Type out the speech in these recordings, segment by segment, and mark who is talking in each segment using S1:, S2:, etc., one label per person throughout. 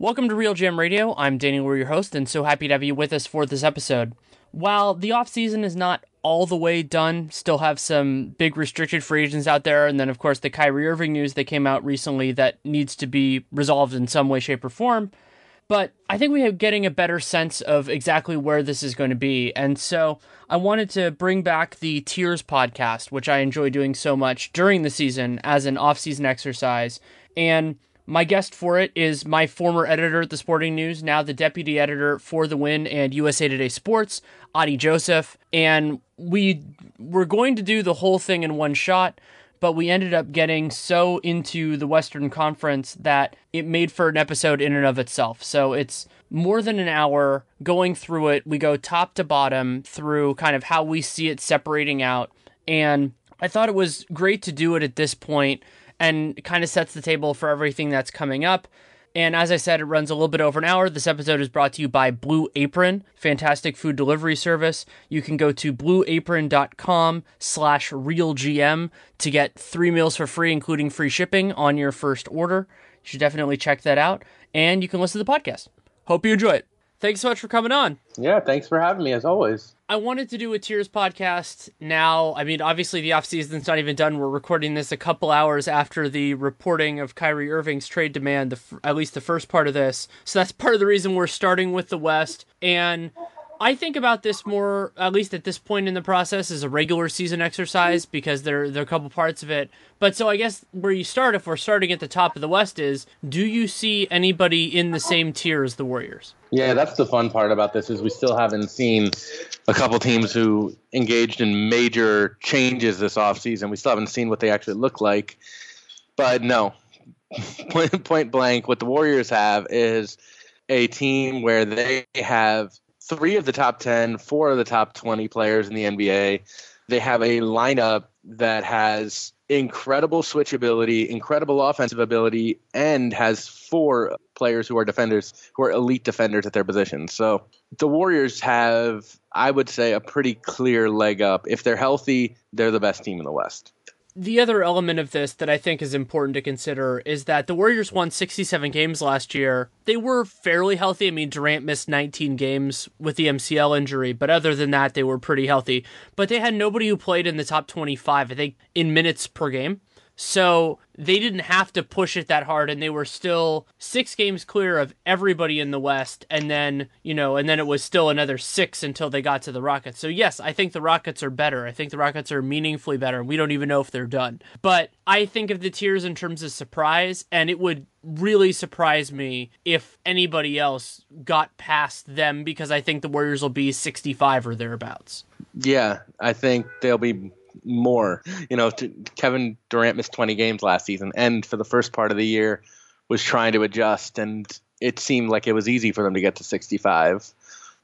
S1: Welcome to Real Jam Radio. I'm Danny Leroux, your host, and so happy to have you with us for this episode. While the offseason is not all the way done, still have some big restricted free agents out there, and then of course the KYRIE Irving news that came out recently that needs to be resolved in some way, shape, or form. But I think we are getting a better sense of exactly where this is going to be, and so I wanted to bring back the Tiers podcast, which I enjoy doing so much during the season as an off-season exercise, and my guest for it is my former editor at the Sporting News, now the deputy editor for The Win and USA Today Sports, Adi Joseph. And we were going to do the whole thing in one shot, but we ended up getting so into the Western Conference that it made for an episode in and of itself. So it's more than an hour going through it. We go top to bottom through kind of how we see it separating out. And I thought it was great to do it at this point, and kind of sets the table for everything that's coming up. And as I said, it runs a little bit over an hour. This episode is brought to you by Blue Apron, fantastic food delivery service. You can go to blueapron.com/realgm to get 3 meals for free, including free shipping on your first order. You should definitely check that out. And you can listen to the podcast. Hope you enjoy it. Thanks so much for coming on.
S2: Yeah, thanks for having me, as always.
S1: I wanted to do a Tiers podcast now. I mean, obviously the offseason's not even done. We're recording this a couple hours after the reporting of Kyrie Irving's trade demand, at least the first part of this. So that's part of the reason we're starting with the West. And I think about this more, at least at this point in the process, as a regular season exercise, because there are a couple parts of it. But so I guess where you start, if we're starting at the top of the West, is do you see anybody in the same tier as the Warriors?
S2: Yeah, that's the fun part about this, is we still haven't seen a couple teams who engaged in major changes this offseason. We still haven't seen what they actually look like. But no, point blank, what the Warriors have is a team where they have 3 of the top 10, 4 of the top 20 players in the NBA. They have a lineup that has incredible switchability, incredible offensive ability, and has 4 players who are defenders, who are elite defenders at their positions. So the Warriors have, I would say, a pretty clear leg up. If they're healthy, they're the best team in the West.
S1: The other element of this that I think is important to consider is that the Warriors won 67 games last year. They were fairly healthy. I mean, Durant missed 19 games with the MCL injury, but other than that, they were pretty healthy. But they had nobody who played in the top 25, I think, in minutes per game. So they didn't have to push it that hard, and they were still 6 games clear of everybody in the West, and then it was still another 6 until they got to the Rockets. So yes, I think the Rockets are better. I think the Rockets are meaningfully better. We don't even know if they're done. But I think of the tiers in terms of surprise, and it would really surprise me if anybody else got past them, because I think the Warriors will be 65 or thereabouts.
S2: Yeah, I think they'll be more. Kevin Durant missed 20 games last season, and for the first part of the year was trying to adjust, and it seemed like it was easy for them to get to 65.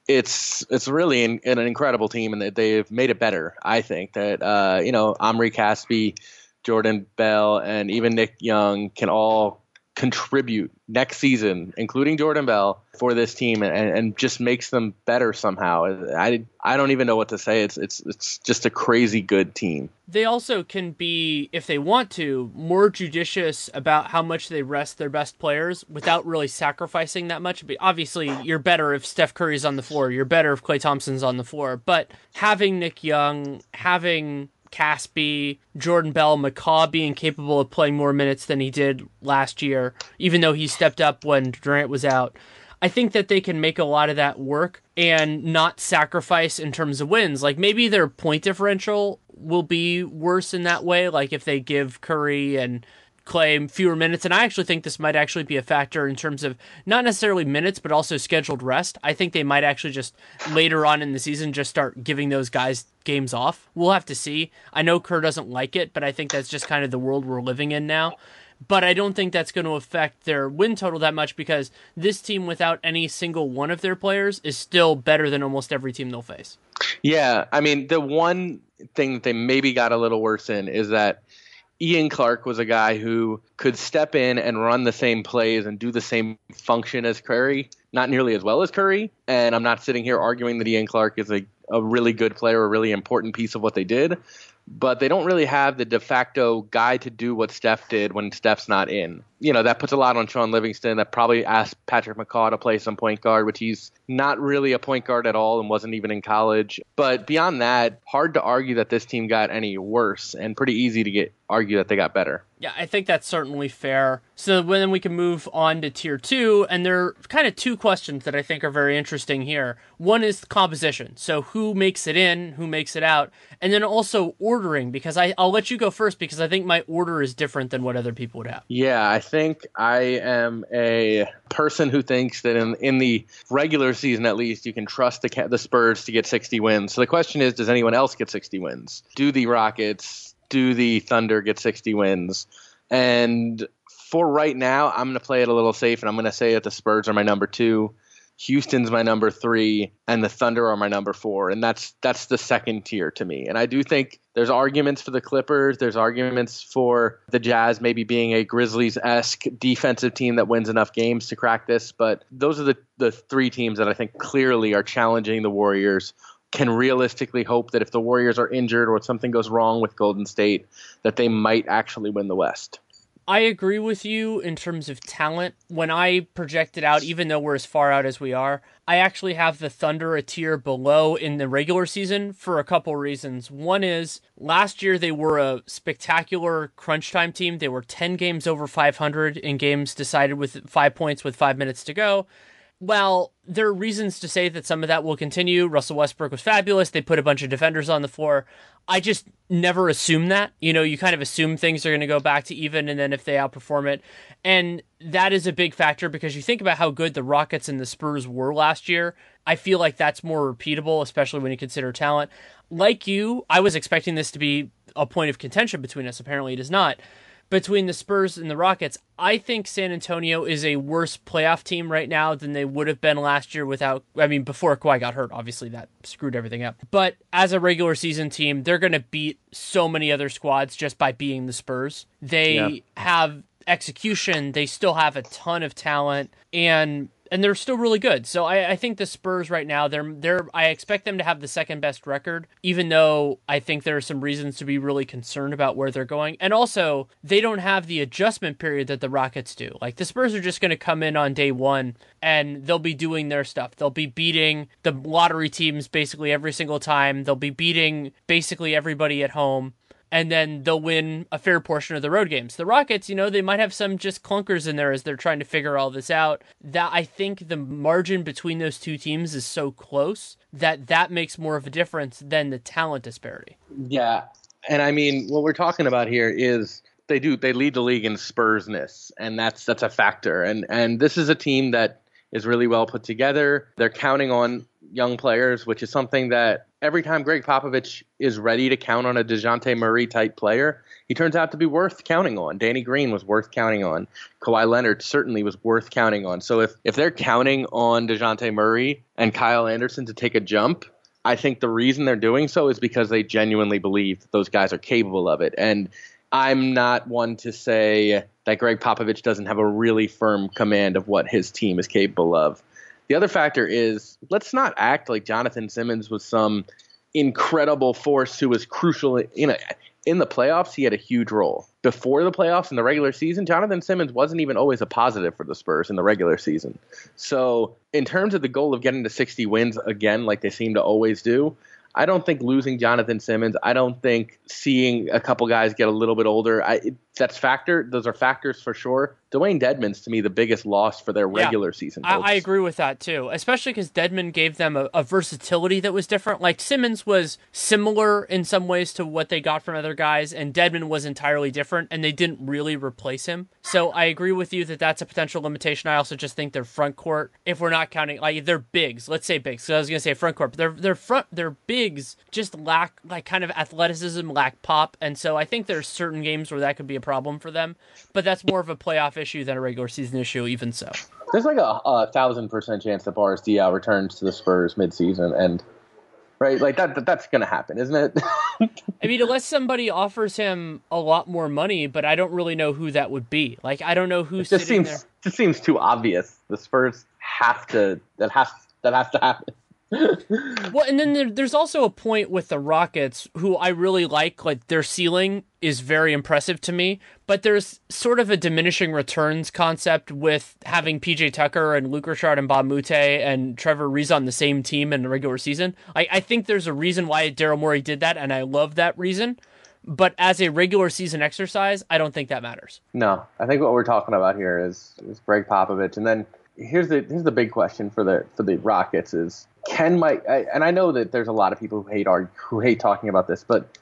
S2: It's really an incredible team, and they've made it better. I think that Omri Caspi, Jordan Bell, and even Nick Young can all contribute next season, including Jordan Bell, for this team, and just makes them better somehow. I don't even know what to say. It's just a crazy good team.
S1: They also can be, if they want to, more judicious about how much they rest their best players without really sacrificing that much. But obviously, you're better if Steph Curry's on the floor. You're better if Klay Thompson's on the floor. But having Nick Young, having Caspi, Jordan Bell, McCaw being capable of playing more minutes than he did last year, even though he stepped up when Durant was out, I think that they can make a lot of that work and not sacrifice in terms of wins. Like, maybe their point differential will be worse in that way, like if they give Curry and Klay fewer minutes. And I actually think this might actually be a factor in terms of not necessarily minutes, but also scheduled rest. I think they might actually just later on in the season just start giving those guys games off. We'll have to see. I know Kerr doesn't like it, but I think that's just kind of the world we're living in now. But I don't think that's going to affect their win total that much, because this team without any single one of their players is still better than almost every team they'll face.
S2: Yeah, I mean, the one thing that they maybe got a little worse in is that Ian Clark was a guy who could step in and run the same plays and do the same function as Curry, not nearly as well as Curry. And I'm not sitting here arguing that Ian Clark is a really good player, a really important piece of what they did. but they don't really have the de facto guy to do what Steph did when Steph's not in. That puts a lot on Sean Livingston. That probably asked Patrick McCaw to play some point guard, which he's not really a point guard at all and wasn't even in college. But beyond that, hard to argue that this team got any worse, and pretty easy to argue that they got better.
S1: Yeah, I think that's certainly fair. So then we can move on to Tier 2, and there are kind of two questions that I think are very interesting here. One is composition. So who makes it in, who makes it out, and then also ordering, because I'll let you go first because I think my order is different than what other people would have.
S2: Yeah, I think I am a person who thinks that in the regular season, at least, you can trust the Spurs to get 60 wins. So the question is, does anyone else get 60 wins? Do the Rockets, do the Thunder get 60 wins? And for right now, I'm going to play it a little safe, and I'm going to say that the Spurs are my number 2. Houston's my number 3, and the Thunder are my number 4, and that's the second tier to me. And I do think there's arguments for the Clippers, there's arguments for the Jazz maybe being a Grizzlies-esque defensive team that wins enough games to crack this, but those are the 3 teams that I think clearly are challenging the Warriors. Can realistically hope that if the Warriors are injured or something goes wrong with Golden State, that they might actually win the West.
S1: I agree with you in terms of talent. When I project it out, even though we're as far out as we are, I actually have the Thunder a tier below in the regular season for a couple reasons. One is, last year they were a spectacular crunch time team. They were 10 games over 500 in games decided with 5 points with 5 minutes to go. Well, there are reasons to say that some of that will continue. Russell Westbrook was fabulous. They put a bunch of defenders on the floor. I just never assume that. You kind of assume things are going to go back to even, and then if they outperform it. And that is a big factor because you think about how good the Rockets and the Spurs were last year. I feel like that's more repeatable, especially when you consider talent. Like you, I was expecting this to be a point of contention between us. Apparently it is not. Between the Spurs and the Rockets, I think San Antonio is a worse playoff team right now than they would have been last year before Kawhi got hurt. Obviously, that screwed everything up. But as a regular season team, they're going to beat so many other squads just by being the Spurs. They have execution. They still have a ton of talent, and they're still really good. So I think the Spurs right now, I expect them to have the second best record, even though I think there are some reasons to be really concerned about where they're going. And also, they don't have the adjustment period that the Rockets do. Like, the Spurs are just going to come in on day one, and they'll be doing their stuff. They'll be beating the lottery teams basically every single time. They'll be beating basically everybody at home. And then they'll win a fair portion of the road games. The Rockets, they might have some just clunkers in there as they're trying to figure all this out. That I think the margin between those two teams is so close that makes more of a difference than the talent disparity.
S2: Yeah, and I mean, what we're talking about here is they lead the league in Spursness, and that's a factor. And this is a team that is really well put together. They're counting on young players, which is something that every time Greg Popovich is ready to count on a DeJounte Murray type player, he turns out to be worth counting on. Danny Green was worth counting on. Kawhi Leonard certainly was worth counting on. So if they're counting on DeJounte Murray and Kyle Anderson to take a jump, I think the reason they're doing so is because they genuinely believe that those guys are capable of it. And I'm not one to say that Greg Popovich doesn't have a really firm command of what his team is capable of. The other factor is, let's not act like Jonathan Simmons was some incredible force who was crucial. In the playoffs, he had a huge role. Before the playoffs in the regular season, Jonathan Simmons wasn't even always a positive for the Spurs in the regular season. So in terms of the goal of getting to 60 wins again, like they seem to always do, I don't think losing Jonathan Simmons, I don't think seeing a couple guys get a little bit older, those are factors for sure. Dwayne Dedmon's, to me, the biggest loss for their regular season.
S1: I agree with that, too, especially because Dedmon gave them a versatility that was different. Like, Simmons was similar in some ways to what they got from other guys, and Dedmon was entirely different, and they didn't really replace him. So I agree with you that that's a potential limitation. I also just think their front court, if we're not counting, like, their bigs, let's say bigs, so I was going to say front court, but their bigs just lack, like, kind of athleticism, lack pop, and so I think there's certain games where that could be a problem for them, but that's more of a playoff issue than a regular season issue, even so.
S2: There's like a 1,000% chance that Boris Diaw returns to the Spurs midseason, and right, like that's going to happen, isn't it?
S1: I mean, unless somebody offers him a lot more money, but I don't really know who that would be. Like, I don't know who's sitting there.
S2: It just seems too obvious. The Spurs have to. That has to happen.
S1: Well, and then there's also a point with the Rockets, who I really like. Like, their ceiling is very impressive to me, but there's sort of a diminishing returns concept with having PJ Tucker and Luke Richard and Bob Mute and Trevor Ariza on the same team in the regular season. I think there's a reason why Daryl Morey did that, and I love that reason. But as a regular season exercise, I don't think that matters.
S2: No, I think what we're talking about here is Greg Popovich, and then here's the big question for the Rockets is, can Mike, and I know that there's a lot of people who hate talking about this, but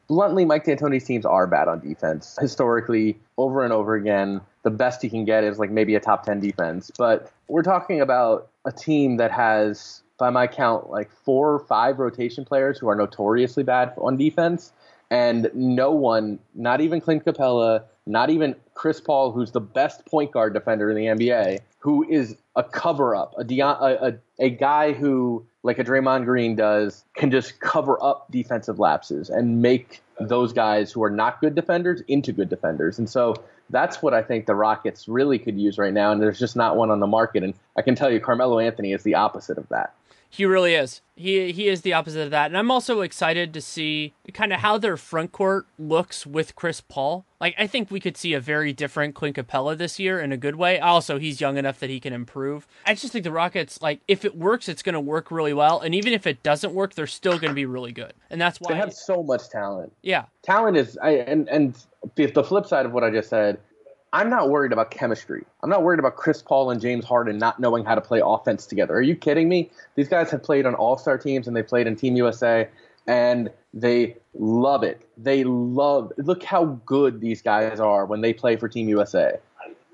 S2: bluntly, Mike D'Antoni's teams are bad on defense. Historically, over and over again, the best he can get is like maybe a top 10 defense. But we're talking about a team that has, by my count, like 4 or 5 rotation players who are notoriously bad on defense. And no one, not even Clint Capella, not even Chris Paul, who's the best point guard defender in the NBA, who is a cover-up, a guy who, like a Draymond Green does, can just cover up defensive lapses and make those guys who are not good defenders into good defenders. And so that's what I think the Rockets really could use right now, and there's just not one on the market. And I can tell you Carmelo Anthony is the opposite of that.
S1: He really is. He is the opposite of that. And I'm also excited to see kind of how their front court looks with Chris Paul. Like, I think we could see a very different Clint Capella this year in a good way. Also, he's young enough that he can improve. I just think the Rockets, like, if it works, it's going to work really well. And even if it doesn't work, they're still going to be really good. And that's why
S2: they have so much talent.
S1: Yeah.
S2: Talent is, and the flip side of what I just said, I'm not worried about chemistry. I'm not worried about Chris Paul and James Harden not knowing how to play offense together. Are you kidding me? These guys have played on all-star teams and they played in Team USA, and they love it. Look how good these guys are when they play for Team USA.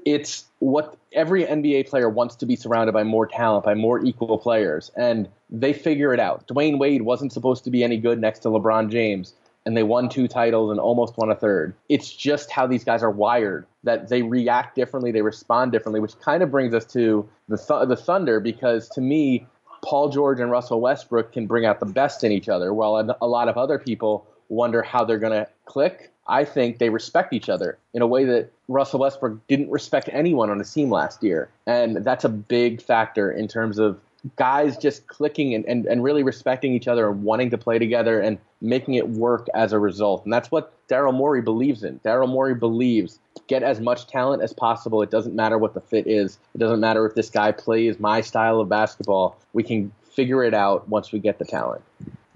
S2: It's what every NBA player wants to be surrounded by more talent, by more equal players, and they figure it out. Dwayne Wade wasn't supposed to be any good next to LeBron James, and they won 2 titles and almost won a third. It's just how these guys are wired, that they react differently, they respond differently, which kind of brings us to the Thunder, because to me, Paul George and Russell Westbrook can bring out the best in each other, while a lot of other people wonder how they're going to click. I think they respect each other in a way that Russell Westbrook didn't respect anyone on his team last year. And that's a big factor in terms of guys just clicking and really respecting each other and wanting to play together and making it work as a result. And that's what Daryl Morey believes in. Daryl Morey believes get as much talent as possible. It doesn't matter what the fit is. It doesn't matter if this guy plays my style of basketball. We can figure it out once we get the talent.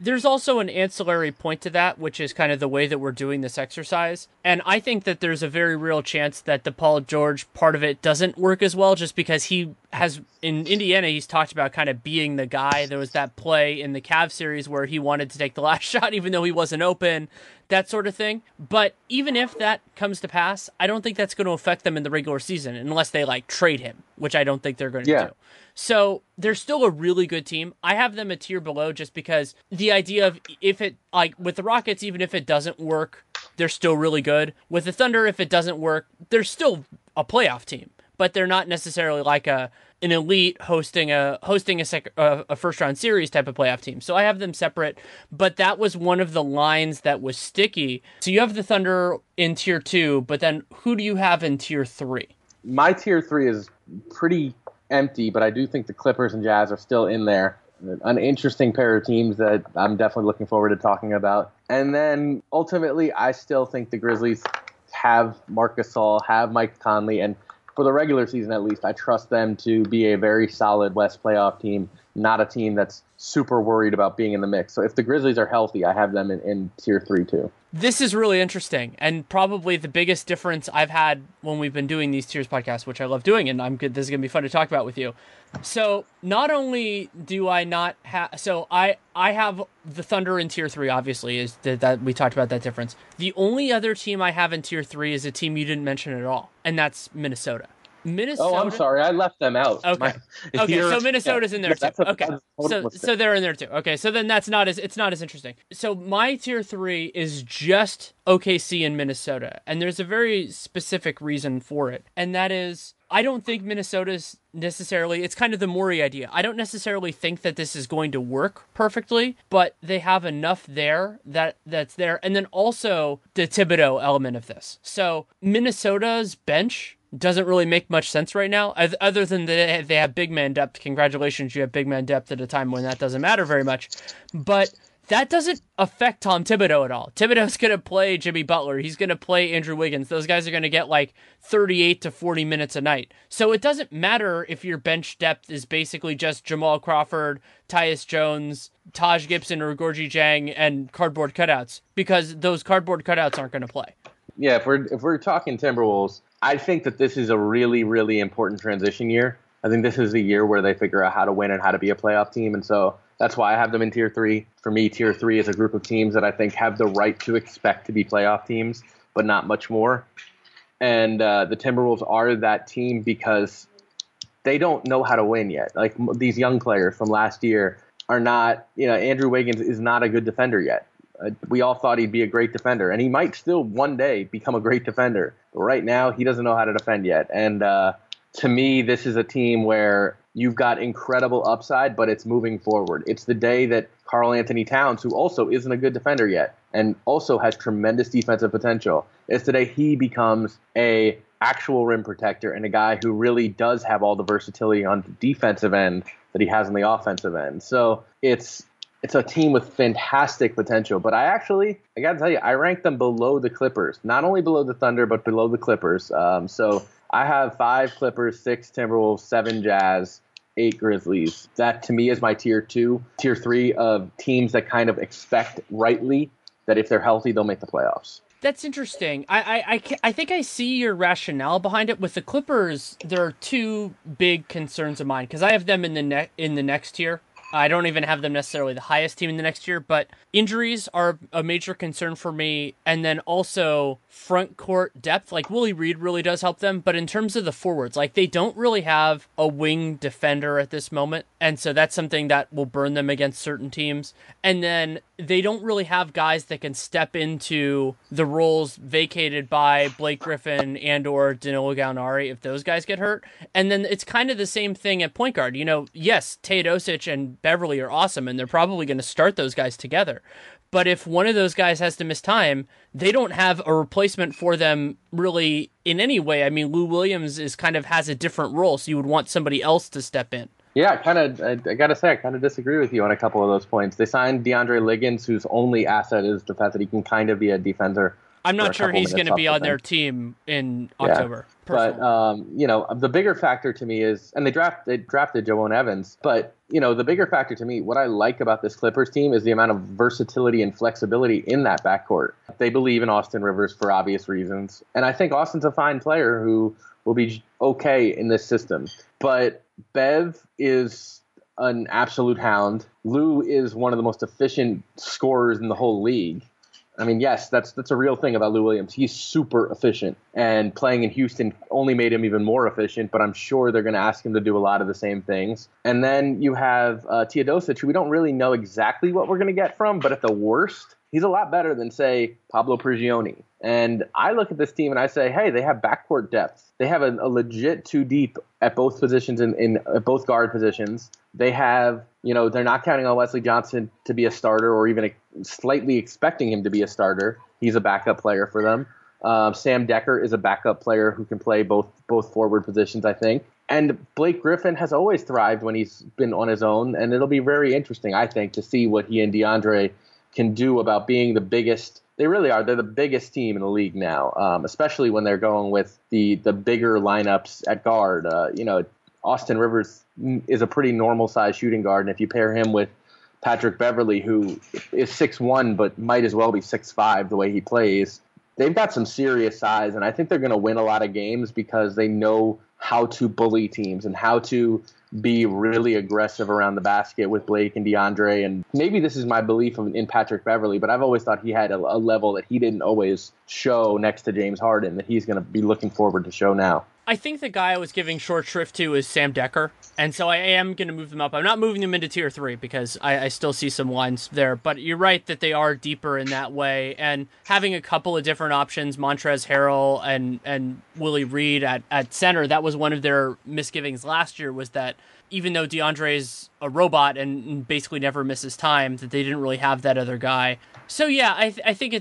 S1: There's also an ancillary point to that, which is kind of the way that we're doing this exercise. And I think that there's a very real chance that the Paul George part of it doesn't work as well, just because he has, in Indiana, he's talked about kind of being the guy. There was that play in the Cavs series where he wanted to take the last shot, even though he wasn't open, that sort of thing. But even if that comes to pass, I don't think that's going to affect them in the regular season, unless they trade him, which I don't think they're going to do. So they're still a really good team. I have them a tier below just because the idea of if it, with the Rockets, even if it doesn't work, they're still really good. With the Thunder, if it doesn't work, they're still a playoff team, but they're not necessarily like an elite hosting a first round series type of playoff team. So I have them separate, but that was one of the lines that was sticky. So you have the Thunder in tier 2, but then who do you have in tier 3?
S2: My tier 3 is pretty empty, but I do think the Clippers and Jazz are still in there. An interesting pair of teams that I'm definitely looking forward to talking about. And then ultimately, I still think the Grizzlies have Marc Gasol, have Mike Conley, and for the regular season at least, I trust them to be a very solid West playoff team, not a team that's super worried about being in the mix. So if the Grizzlies are healthy, I have them in tier 3 too.
S1: This is really interesting, and probably the biggest difference I've had when we've been doing these tiers podcasts, which I love doing, and this is going to be fun to talk about with you. So not only do I not have, so I have the Thunder in tier 3, obviously, is that we talked about that difference. The only other team I have in tier 3 is a team you didn't mention at all, and that's Minnesota.
S2: Oh, I'm sorry. I left them out.
S1: Okay. So Minnesota's in there too. Okay. So they're in there too. Okay. So then it's not as interesting. So my tier 3 is just OKC and Minnesota. And there's a very specific reason for it. And that is, I don't think Minnesota's necessarily, it's kind of the Morey idea. I don't necessarily think that this is going to work perfectly, but they have enough there that's there. And then also the Thibodeau element of this. So Minnesota's bench doesn't really make much sense right now, other than they have big man depth. Congratulations, you have big man depth at a time when that doesn't matter very much. But that doesn't affect Tom Thibodeau at all. Thibodeau's going to play Jimmy Butler. He's going to play Andrew Wiggins. Those guys are going to get like 38 to 40 minutes a night. So it doesn't matter if your bench depth is basically just Jamal Crawford, Tyus Jones, Taj Gibson, or Gorgie Jang, and cardboard cutouts, because those cardboard cutouts aren't going to play.
S2: Yeah, if we're talking Timberwolves, I think that this is a really, really important transition year. I think this is the year where they figure out how to win and how to be a playoff team. And so that's why I have them in Tier 3. For me, Tier 3 is a group of teams that I think have the right to expect to be playoff teams, but not much more. And the Timberwolves are that team because they don't know how to win yet. Like, these young players from last year are not, Andrew Wiggins is not a good defender yet. We all thought he'd be a great defender, and he might still one day become a great defender. But right now, he doesn't know how to defend yet. And to me, this is a team where you've got incredible upside, but it's moving forward. It's the day that Karl Anthony Towns, who also isn't a good defender yet and also has tremendous defensive potential, it's the day he becomes a actual rim protector and a guy who really does have all the versatility on the defensive end that he has on the offensive end. So it's a team with fantastic potential, but I got to tell you, I rank them below the Clippers, not only below the Thunder, but below the Clippers. So I have 5 Clippers, 6 Timberwolves, 7 Jazz, 8 Grizzlies. That to me is my tier 2, tier 3 of teams that kind of expect rightly that if they're healthy, they'll make the playoffs.
S1: That's interesting. I think I see your rationale behind it. With the Clippers, there are 2 big concerns of mine, because I have them in the next tier. I don't even have them necessarily the highest team in the next year, but injuries are a major concern for me. And then also front court depth, like Willie Reed really does help them. But in terms of the forwards, like they don't really have a wing defender at this moment. And so that's something that will burn them against certain teams. And then they don't really have guys that can step into the roles vacated by Blake Griffin and or Danilo Gallinari if those guys get hurt. And then it's kind of the same thing at point guard. Yes, Teodosic and Beverly are awesome, and they're probably going to start those guys together. But if one of those guys has to miss time, they don't have a replacement for them really in any way. I mean, Lou Williams has a different role, so you would want somebody else to step in.
S2: Yeah, I got to say, I kind of disagree with you on a couple of those points. They signed DeAndre Liggins, whose only asset is the fact that he can kind of be a defender.
S1: I'm not sure he's going to be on their team in October.
S2: But, the bigger factor to me is, and they drafted Joanne Evans, but, the bigger factor to me, what I like about this Clippers team is the amount of versatility and flexibility in that backcourt. They believe in Austin Rivers for obvious reasons. And I think Austin's a fine player who will be okay in this system. But Bev is an absolute hound. Lou is one of the most efficient scorers in the whole league. I mean, yes, that's a real thing about Lou Williams. He's super efficient, and playing in Houston only made him even more efficient, but I'm sure they're going to ask him to do a lot of the same things. And then you have Teodosic, who we don't really know exactly what we're going to get from, but at the worst, he's a lot better than, say, Pablo Prigioni. And I look at this team and I say, hey, they have backcourt depth. They have a legit 2 deep at both positions in both guard positions. They have, they're not counting on Wesley Johnson to be a starter or even slightly expecting him to be a starter. He's a backup player for them. Sam Decker is a backup player who can play both forward positions, I think. And Blake Griffin has always thrived when he's been on his own, and it'll be very interesting, I think, to see what he and DeAndre can do about being the biggest. They really are. They're the biggest team in the league now, especially when they're going with the bigger lineups at guard. Austin Rivers is a pretty normal-sized shooting guard, and if you pair him with Patrick Beverly, who is 6'1", but might as well be 6'5", the way he plays, they've got some serious size, and I think they're going to win a lot of games because they know how to bully teams and how to be really aggressive around the basket with Blake and DeAndre. And maybe this is my belief in Patrick Beverly, but I've always thought he had a level that he didn't always show next to James Harden that he's going to be looking forward to show now.
S1: I think the guy I was giving short shrift to is Sam Decker, and so I am going to move them up. I'm not moving them into tier 3 because I still see some lines there, but you're right that they are deeper in that way, and having a couple of different options, Montrezl Harrell and Willie Reed at center, that was one of their misgivings last year, was that even though DeAndre's a robot and basically never misses time, that they didn't really have that other guy. So yeah, I think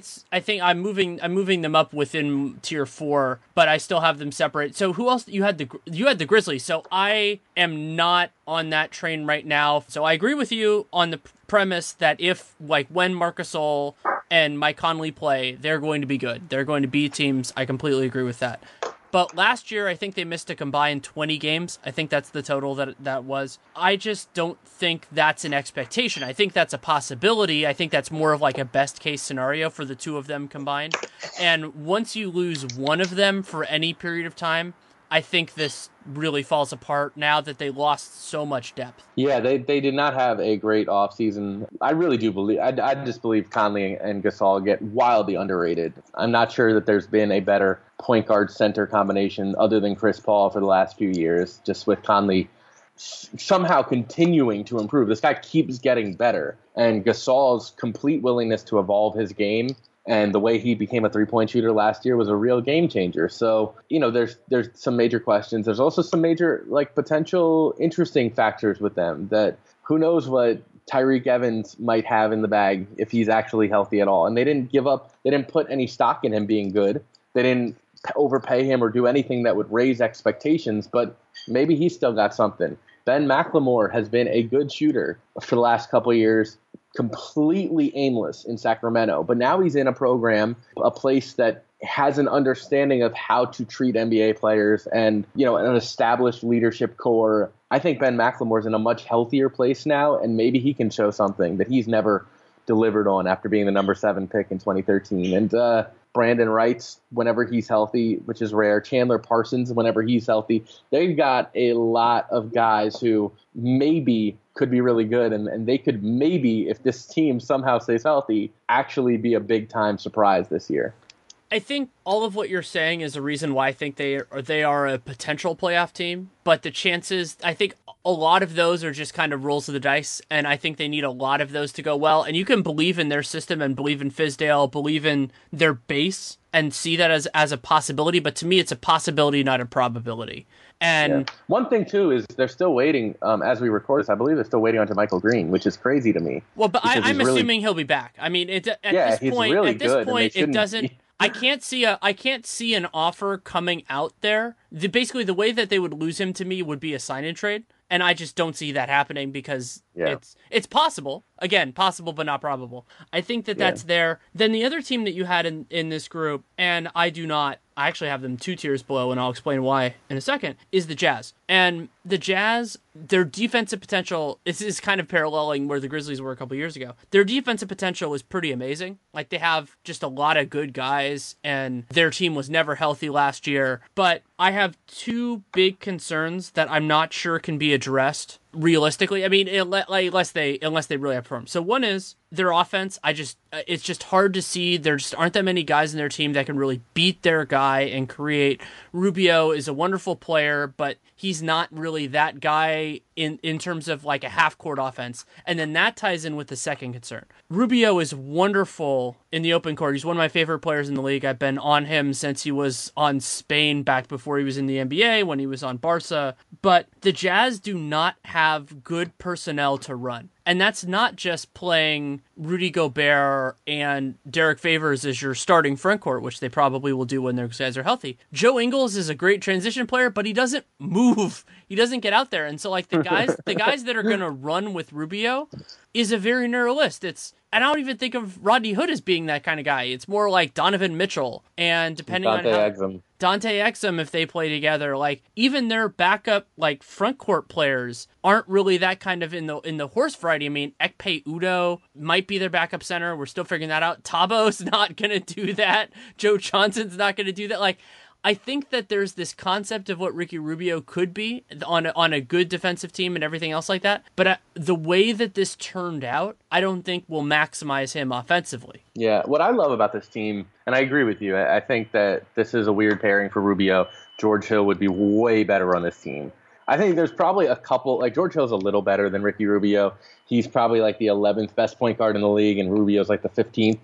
S1: I'm moving them up within tier 4, but I still have them separate. So who else you had the Grizzlies. So I am not on that train right now. So I agree with you on the premise that if like when Marc Gasol and Mike Conley play, they're going to be good. They're going to be teams. I completely agree with that. But last year, I think they missed a combined 20 games. I think that's the total that was. I just don't think that's an expectation. I think that's a possibility. I think that's more of like a best case scenario for the two of them combined. And once you lose one of them for any period of time, I think this really falls apart now that they lost so much depth.
S2: Yeah, they did not have a great offseason. I really do believe, I just believe Conley and Gasol get wildly underrated. I'm not sure that there's been a better point guard center combination other than Chris Paul for the last few years, just with Conley somehow continuing to improve. This guy keeps getting better. And Gasol's complete willingness to evolve his game and the way he became a three-point shooter last year was a real game changer. So, there's some major questions. There's also some major, potential interesting factors with them that who knows what Tyreke Evans might have in the bag if he's actually healthy at all. And they didn't give up. They didn't put any stock in him being good. They didn't overpay him or do anything that would raise expectations, but maybe he's still got something. Ben McLemore has been a good shooter for the last couple of years, completely aimless in Sacramento. But now he's in a program, a place that has an understanding of how to treat NBA players and, an established leadership core. I think Ben McLemore's in a much healthier place now, and maybe he can show something that he's never delivered on after being the number 7 pick in 2013. And Brandon Wright, whenever he's healthy, which is rare. Chandler Parsons, whenever he's healthy. They've got a lot of guys who maybe could be really good, and they could maybe, if this team somehow stays healthy, actually be a big-time surprise this year.
S1: I think all of what you're saying is a reason why I think they are a potential playoff team, but the chances, I think a lot of those are just kind of rolls of the dice, and I think they need a lot of those to go well, and you can believe in their system and believe in Fizdale, believe in their base, and see that as a possibility, but to me it's a possibility, not a probability. And
S2: one thing, too, is they're still waiting, as we record this, I believe they're still waiting on Michael Green, which is crazy to me.
S1: Well, but I'm assuming he'll be back. I mean, at this point, it doesn't... I can't see an offer coming out there. Basically, the way that they would lose him to me would be a sign-in trade, and I just don't see that happening because it's possible. Again, possible but not probable. I think that's there. Then the other team that you had in this group, and I actually have them 2 tiers below, and I'll explain why in a second, is the Jazz. And the Jazz, their defensive potential is kind of paralleling where the Grizzlies were a couple years ago. Their defensive potential is pretty amazing. Like, they have just a lot of good guys, and their team was never healthy last year. But I have 2 big concerns that I'm not sure can be addressed realistically. I mean, unless they really have performed. So one is their offense. It's just hard to see. There just aren't that many guys in their team that can really beat their guy and create. Rubio is a wonderful player, but he's not really that guy in terms of like a half-court offense. And then that ties in with the second concern. Rubio is wonderful in the open court. He's one of my favorite players in the league. I've been on him since he was on Spain back before he was in the NBA, when he was on Barca. But the Jazz do not have good personnel to run. And that's not just playing Rudy Gobert and Derek Favors as your starting frontcourt, which they probably will do when their guys are healthy. Joe Ingles is a great transition player, but he doesn't move. He doesn't get out there. And so like the guys that are going to run with Rubio is a very narrow list. And I don't even think of Rodney Hood as being that kind of guy. It's more like Donovan Mitchell, and depending on how Dante Exum, if they play together, like even their backup like front court players aren't really that kind of in the horse variety. I mean, Ekpe Udoh might be their backup center. We're still figuring that out. Tabo's not gonna do that. Joe Johnson's not gonna do that. Like, I think that there's this concept of what Ricky Rubio could be on a good defensive team and everything else like that. But the way that this turned out, I don't think will maximize him offensively.
S2: Yeah, what I love about this team, and I agree with you, I think that this is a weird pairing for Rubio. George Hill would be way better on this team. I think there's probably a couple, like George Hill's a little better than Ricky Rubio. He's probably like the 11th best point guard in the league, and Rubio's like the 15th.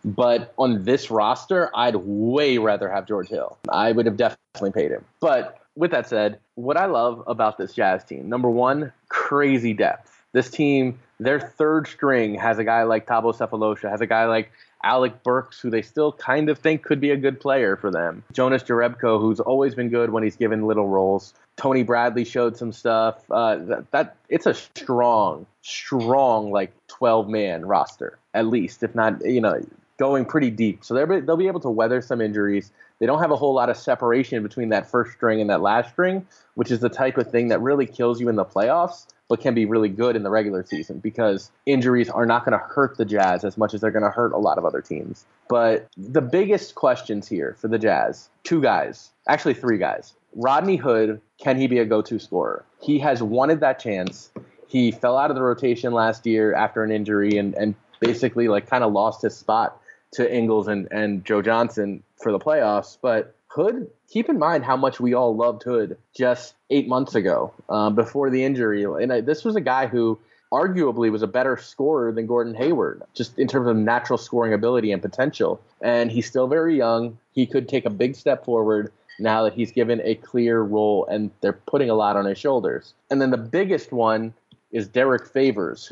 S2: But on this roster, I'd way rather have George Hill. I would have definitely paid him. But with that said, what I love about this Jazz team, number one, crazy depth. This team, their third string has a guy like Thabo Sefolosha, has a guy like Alec Burks, who they still kind of think could be a good player for them. Jonas Jerebko, who's always been good when he's given little roles. Tony Bradley showed some stuff. It's a strong like 12-man roster, at least, if not, going pretty deep. So they'll be able to weather some injuries. They don't have a whole lot of separation between that first string and that last string, which is the type of thing that really kills you in the playoffs, but can be really good in the regular season because injuries are not going to hurt the Jazz as much as they're going to hurt a lot of other teams. But the biggest questions here for the Jazz, three guys. Rodney Hood, can he be a go-to scorer? He has wanted that chance. He fell out of the rotation last year after an injury and basically kind of lost his spot to Ingles and Joe Johnson for the playoffs. But Hood, keep in mind how much we all loved Hood just 8 months ago before the injury. And this was a guy who arguably was a better scorer than Gordon Hayward, just in terms of natural scoring ability and potential. And he's still very young. He could take a big step forward now that he's given a clear role and they're putting a lot on his shoulders. And then the biggest one is Derek Favors,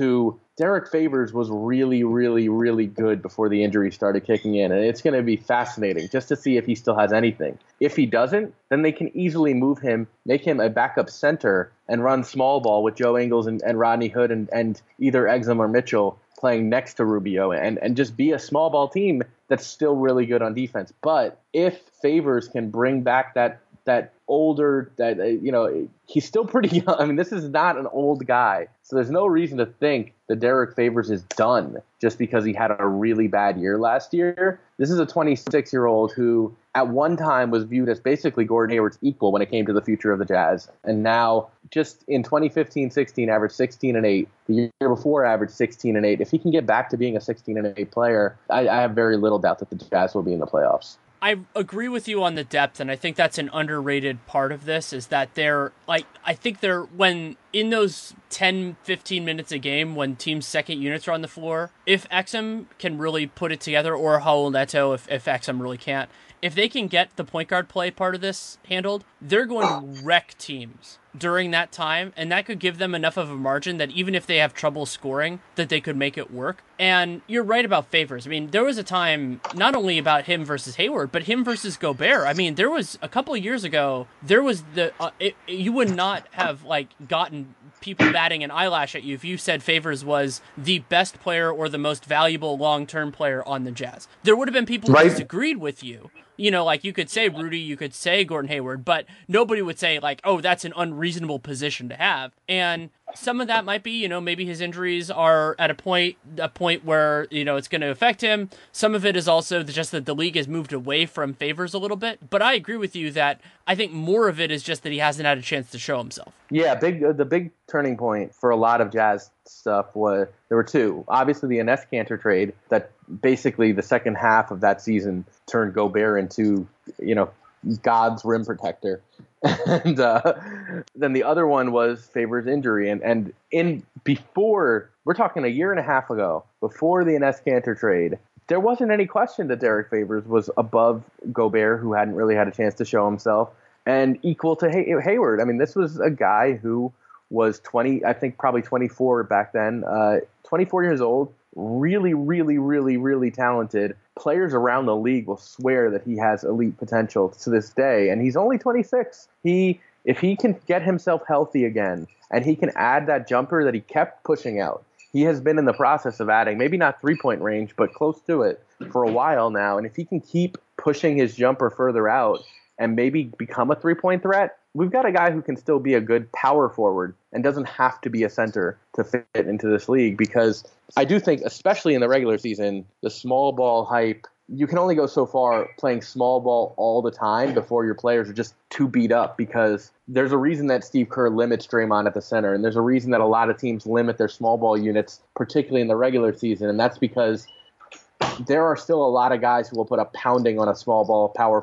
S2: Derek Favors was really, really, really good before the injury started kicking in. And it's going to be fascinating just to see if he still has anything. If he doesn't, then they can easily move him, make him a backup center, and run small ball with Joe Ingles and Rodney Hood and either Exum or Mitchell playing next to Rubio and just be a small ball team that's still really good on defense. But if Favors can bring back that older, he's still pretty young. I mean, this is not an old guy. So there's no reason to think that Derek Favors is done just because he had a really bad year last year. This is a 26-year-old who at one time was viewed as basically Gordon Hayward's equal when it came to the future of the Jazz. And now just in 2015-16 averaged 16-8. The year before averaged 16-8. If he can get back to being a 16-8 player, I have very little doubt that the Jazz will be in the playoffs.
S1: I agree with you on the depth, and I think that's an underrated part of this, is that when in those 10, 15 minutes a game, when teams' second units are on the floor, if Exum can really put it together, or Raul Neto, if Exum really can't, if they can get the point guard play part of this handled, they're going to wreck teams during that time, and that could give them enough of a margin that even if they have trouble scoring, that they could make it work. And you're right about Favors. I mean, there was a time not only about him versus Hayward, but him versus Gobert. I mean, there was a couple of years ago, there was you would not have gotten people batting an eyelash at you if you said Favors was the best player or the most valuable long-term player on the Jazz. There would have been people who disagreed with you. You could say Rudy, you could say Gordon Hayward, but nobody would say oh, that's an unreasonable position to have. And some of that might be, maybe his injuries are at a point where, it's going to affect him. Some of it is also just that the league has moved away from Favors a little bit. But I agree with you that I think more of it is just that he hasn't had a chance to show himself.
S2: Yeah, the big turning point for a lot of Jazz stuff there were two. Obviously, the Enes Kanter trade that basically the second half of that season turned Gobert into, God's rim protector. And then the other one was Favors' injury. And before, we're talking a year and a half ago, before the Enes Kanter trade, there wasn't any question that Derek Favors was above Gobert, who hadn't really had a chance to show himself, and equal to Hayward. I mean, this was a guy who was 20, I think probably 24 back then, 24 years old, really, really, really, really talented. Players around the league will swear that he has elite potential to this day, and he's only 26. If he can get himself healthy again, and he can add that jumper that he kept pushing out, he has been in the process of adding, maybe not three-point range, but close to it for a while now, and if he can keep pushing his jumper further out and maybe become a three-point threat, we've got a guy who can still be a good power forward and doesn't have to be a center to fit into this league, because I do think, especially in the regular season, the small ball hype, you can only go so far playing small ball all the time before your players are just too beat up, because there's a reason that Steve Kerr limits Draymond at the center, and there's a reason that a lot of teams limit their small ball units, particularly in the regular season, and that's because there are still a lot of guys who will put a pounding on a small ball power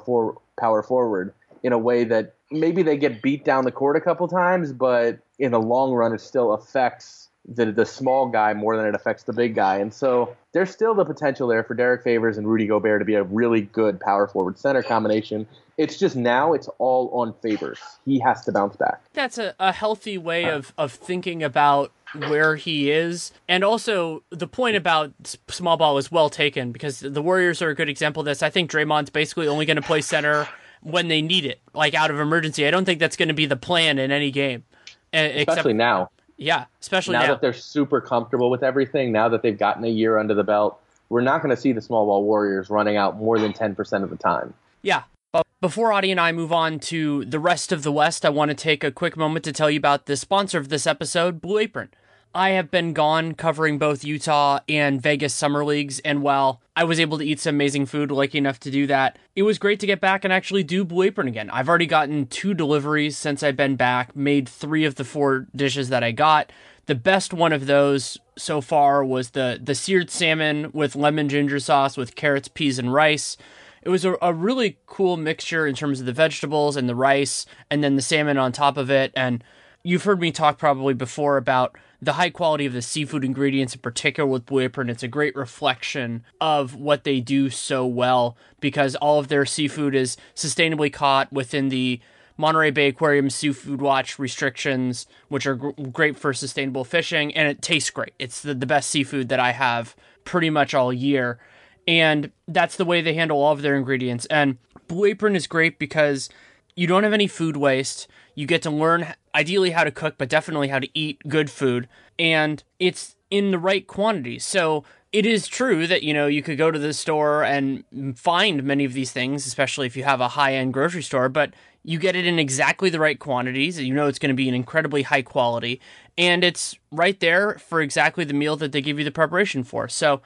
S2: forward in a way that maybe they get beat down the court a couple times, but in the long run it still affects the small guy more than it affects the big guy. And so there's still the potential there for Derek Favors and Rudy Gobert to be a really good power forward center combination. It's just now it's all on Favors. He has to bounce back.
S1: That's a healthy way of thinking about where he is. And also, the point about small ball is well taken, because the Warriors are a good example of this. I think Draymond's basically only going to play center when they need it, like out of emergency. I don't think that's going to be the plan in any game.
S2: Especially now.
S1: Yeah, especially now.
S2: Now that they're super comfortable with everything, now that they've gotten a year under the belt, we're not going to see the small ball Warriors running out more than 10% of the time.
S1: Yeah. But before Audie and I move on to the rest of the West, I want to take a quick moment to tell you about the sponsor of this episode, Blue Apron. I have been gone covering both Utah and Vegas summer leagues, and while I was able to eat some amazing food, lucky enough to do that, it was great to get back and actually do Blue Apron again. I've already gotten 2 deliveries since I've been back, made 3 of the 4 dishes that I got. The best one of those so far was the seared salmon with lemon ginger sauce with carrots, peas, and rice. It was a really cool mixture in terms of the vegetables and the rice, and then the salmon on top of it. And you've heard me talk probably before about the high quality of the seafood ingredients, in particular with Blue Apron. It's a great reflection of what they do so well, because all of their seafood is sustainably caught within the Monterey Bay Aquarium Seafood Watch restrictions, which are great for sustainable fishing, and it tastes great. It's the best seafood that I have pretty much all year, and that's the way they handle all of their ingredients. And Blue Apron is great because you don't have any food waste. You get to learn ideally how to cook, but definitely how to eat good food, and it's in the right quantities. So it is true that, you could go to the store and find many of these things, especially if you have a high-end grocery store, but you get it in exactly the right quantities. It's going to be an incredibly high quality, and it's right there for exactly the meal that they give you the preparation for. So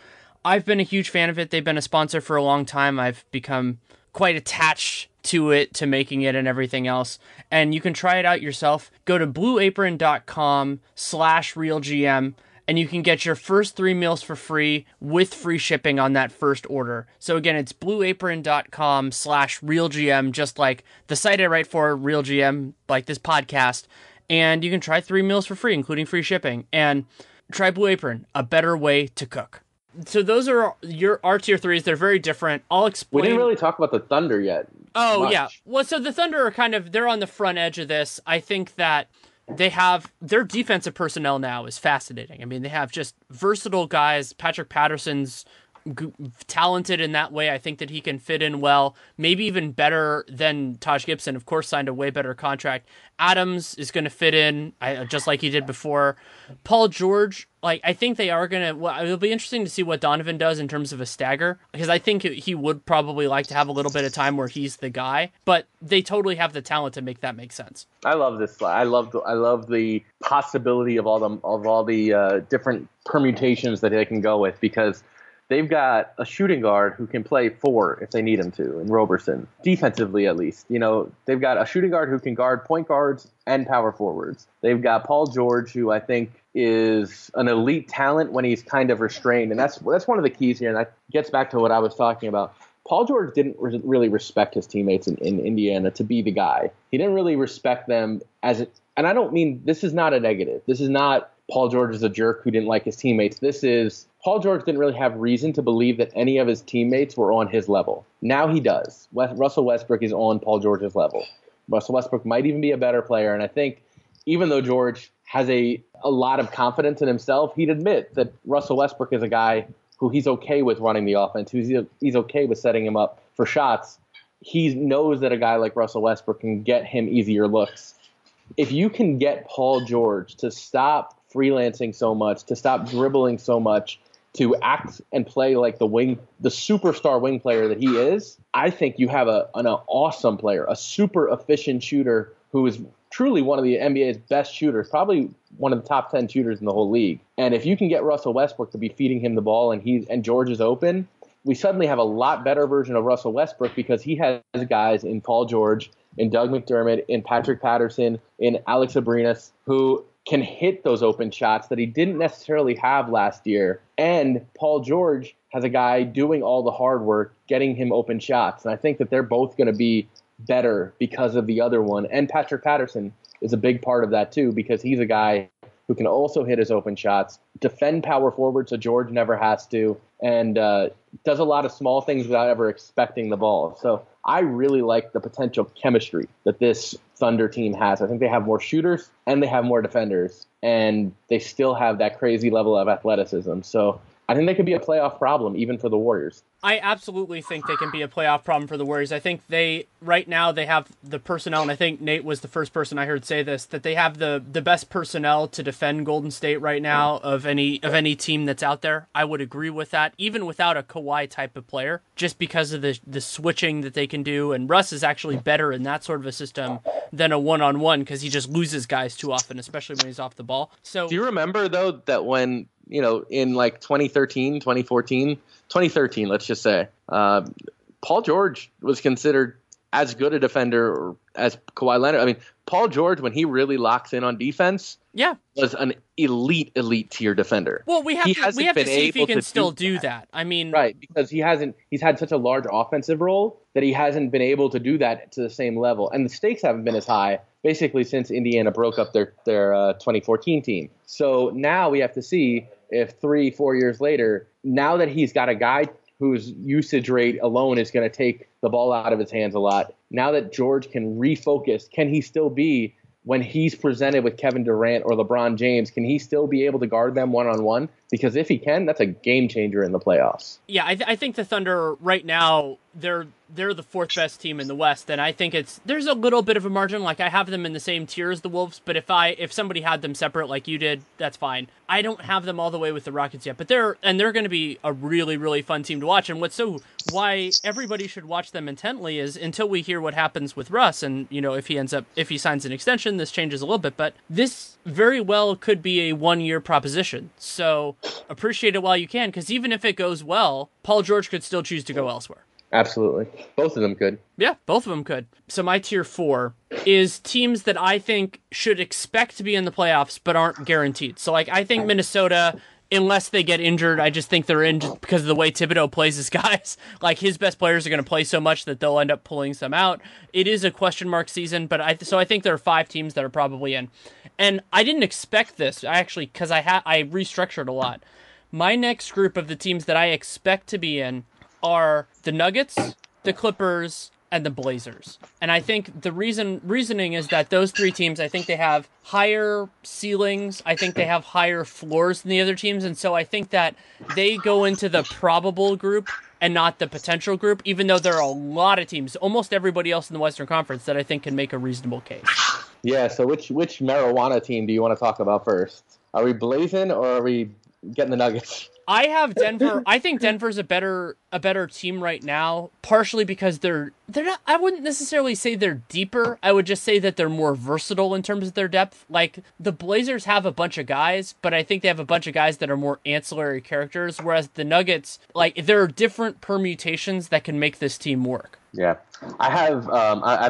S1: I've been a huge fan of it. They've been a sponsor for a long time. I've become quite attached to it, to making it and everything else. And you can try it out yourself. Go to blueapron.com/realgm and you can get your first 3 meals for free with free shipping on that first order. So again, it's blueapron.com/realgm, just like the site I write for, RealGM, like this podcast. And you can try 3 meals for free, including free shipping. And try Blue Apron, a better way to cook. So those are our tier 3s. They're very different. I'll explain.
S2: We didn't really talk about the Thunder yet.
S1: Oh, yeah. Well, so the Thunder are they're on the front edge of this. I think that they have their defensive personnel now is fascinating. I mean, they have just versatile guys. Patrick Patterson's talented in that way. I think that he can fit in well, maybe even better than Taj Gibson. Of course, signed a way better contract. Adams is going to fit in just like he did before. Paul George, I think they are going to. Well, it'll be interesting to see what Donovan does in terms of a stagger, because I think he would probably like to have a little bit of time where he's the guy. But they totally have the talent to make that make sense.
S2: I love this. I love the possibility of all the different permutations that they can go with, because they've got a shooting guard who can play 4 if they need him to, in Roberson, defensively at least. They've got a shooting guard who can guard point guards and power forwards. They've got Paul George, who I think is an elite talent when he's kind of restrained. And that's one of the keys here, and that gets back to what I was talking about. Paul George didn't really respect his teammates in Indiana to be the guy. He didn't really respect them and I don't mean, this is not a negative. This is not Paul George is a jerk who didn't like his teammates. This is Paul George didn't really have reason to believe that any of his teammates were on his level. Now he does. Russell Westbrook is on Paul George's level. Russell Westbrook might even be a better player, and I think even though George has a lot of confidence in himself, he'd admit that Russell Westbrook is a guy who he's okay with running the offense, he's okay with setting him up for shots. He knows that a guy like Russell Westbrook can get him easier looks. If you can get Paul George to stop freelancing so much, to stop dribbling so much, to act and play like the superstar wing player that he is, I think you have an awesome player, a super efficient shooter who is truly one of the NBA's best shooters, probably one of the top 10 shooters in the whole league. And if you can get Russell Westbrook to be feeding him the ball and George is open, we suddenly have a lot better version of Russell Westbrook, because he has guys in Paul George, in Doug McDermott, in Patrick Patterson, in Alex Abrinas, who can hit those open shots that he didn't necessarily have last year. And Paul George has a guy doing all the hard work, getting him open shots. And I think that they're both going to be better because of the other one. And Patrick Patterson is a big part of that too, because he's a guy who can also hit his open shots, defend power forward so George never has to, and does a lot of small things without ever expecting the ball. So I really like the potential chemistry that this Thunder team has. I think they have more shooters and they have more defenders, and they still have that crazy level of athleticism. So I think they could be a playoff problem even for the Warriors.
S1: I absolutely think they can be a playoff problem for the Warriors. I think right now they have the personnel, and I think Nate was the first person I heard say this, that they have the best personnel to defend Golden State right now of any team that's out there. I would agree with that, even without a Kawhi type of player, just because of the switching that they can do. And Russ is actually better in that sort of a system than a one-on-one because he just loses guys too often, especially when he's off the ball. So
S2: do you remember, though, that when, in like 2013, let's just say, Paul George was considered as good a defender as Kawhi Leonard. I mean, Paul George, when he really locks in on defense, was an elite tier defender.
S1: Well, we have to see if he can still do that. I mean,
S2: right, because he's had such a large offensive role that he hasn't been able to do that to the same level. And the stakes haven't been as high basically since Indiana broke up their 2014 team. So now we have to see if 3-4 years later, now that he's got a guy whose usage rate alone is going to take the ball out of his hands a lot, now that George can refocus, can he still be, when he's presented with Kevin Durant or LeBron James, can he still be able to guard them one-on-one? Because if he can, that's a game changer in the playoffs.
S1: Yeah, I think the Thunder right now, they're the fourth best team in the West, and I think there's a little bit of a margin. Like, I have them in the same tier as the Wolves, but if somebody had them separate like you did, that's fine. I don't have them all the way with the Rockets yet, but they're going to be a really, really fun team to watch. And why everybody should watch them intently is until we hear what happens with Russ, and if he signs an extension, this changes a little bit, but this very well could be a 1-year proposition. So appreciate it while you can, because even if it goes well, Paul George could still choose to go elsewhere.
S2: Absolutely. Both of them could.
S1: Yeah, both of them could. So my tier 4 is teams that I think should expect to be in the playoffs but aren't guaranteed. So, I think Minnesota, unless they get injured, I just think they're in just because of the way Thibodeau plays his guys. His best players are going to play so much that they'll end up pulling some out. It is a question mark season, but I think there are 5 teams that are probably in. And I didn't expect this, actually, because I restructured a lot. My next group of the teams that I expect to be in are the Nuggets, the Clippers, and the Blazers. And I think the reasoning is that those 3 teams, I think they have higher ceilings. I think they have higher floors than the other teams. And so I think that they go into the probable group and not the potential group, even though there are a lot of teams, almost everybody else in the Western Conference, that I think can make a reasonable case.
S2: Yeah, so which marijuana team do you want to talk about first? Are we blazing or are we getting the Nuggets?
S1: I have Denver. I think Denver's a better team right now, partially because they're not, I wouldn't necessarily say they're deeper. I would just say that they're more versatile in terms of their depth. The Blazers have a bunch of guys, but I think they have a bunch of guys that are more ancillary characters, whereas the Nuggets, there are different permutations that can make this team work.
S2: Yeah. I have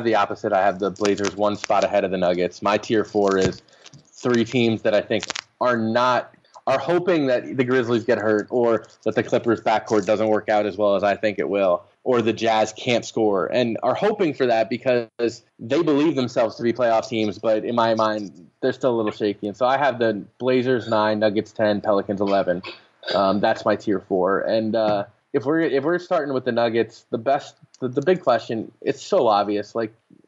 S2: the opposite. I have the Blazers 1 spot ahead of the Nuggets. My tier 4 is 3 teams that I think are hoping that the Grizzlies get hurt, or that the Clippers backcourt doesn't work out as well as I think it will, or the Jazz can't score, and are hoping for that because they believe themselves to be playoff teams, but in my mind, they're still a little shaky. And so I have the Blazers 9, Nuggets 10, Pelicans 11. That's my tier 4. And if we're starting with the Nuggets, the big question, it's so obvious,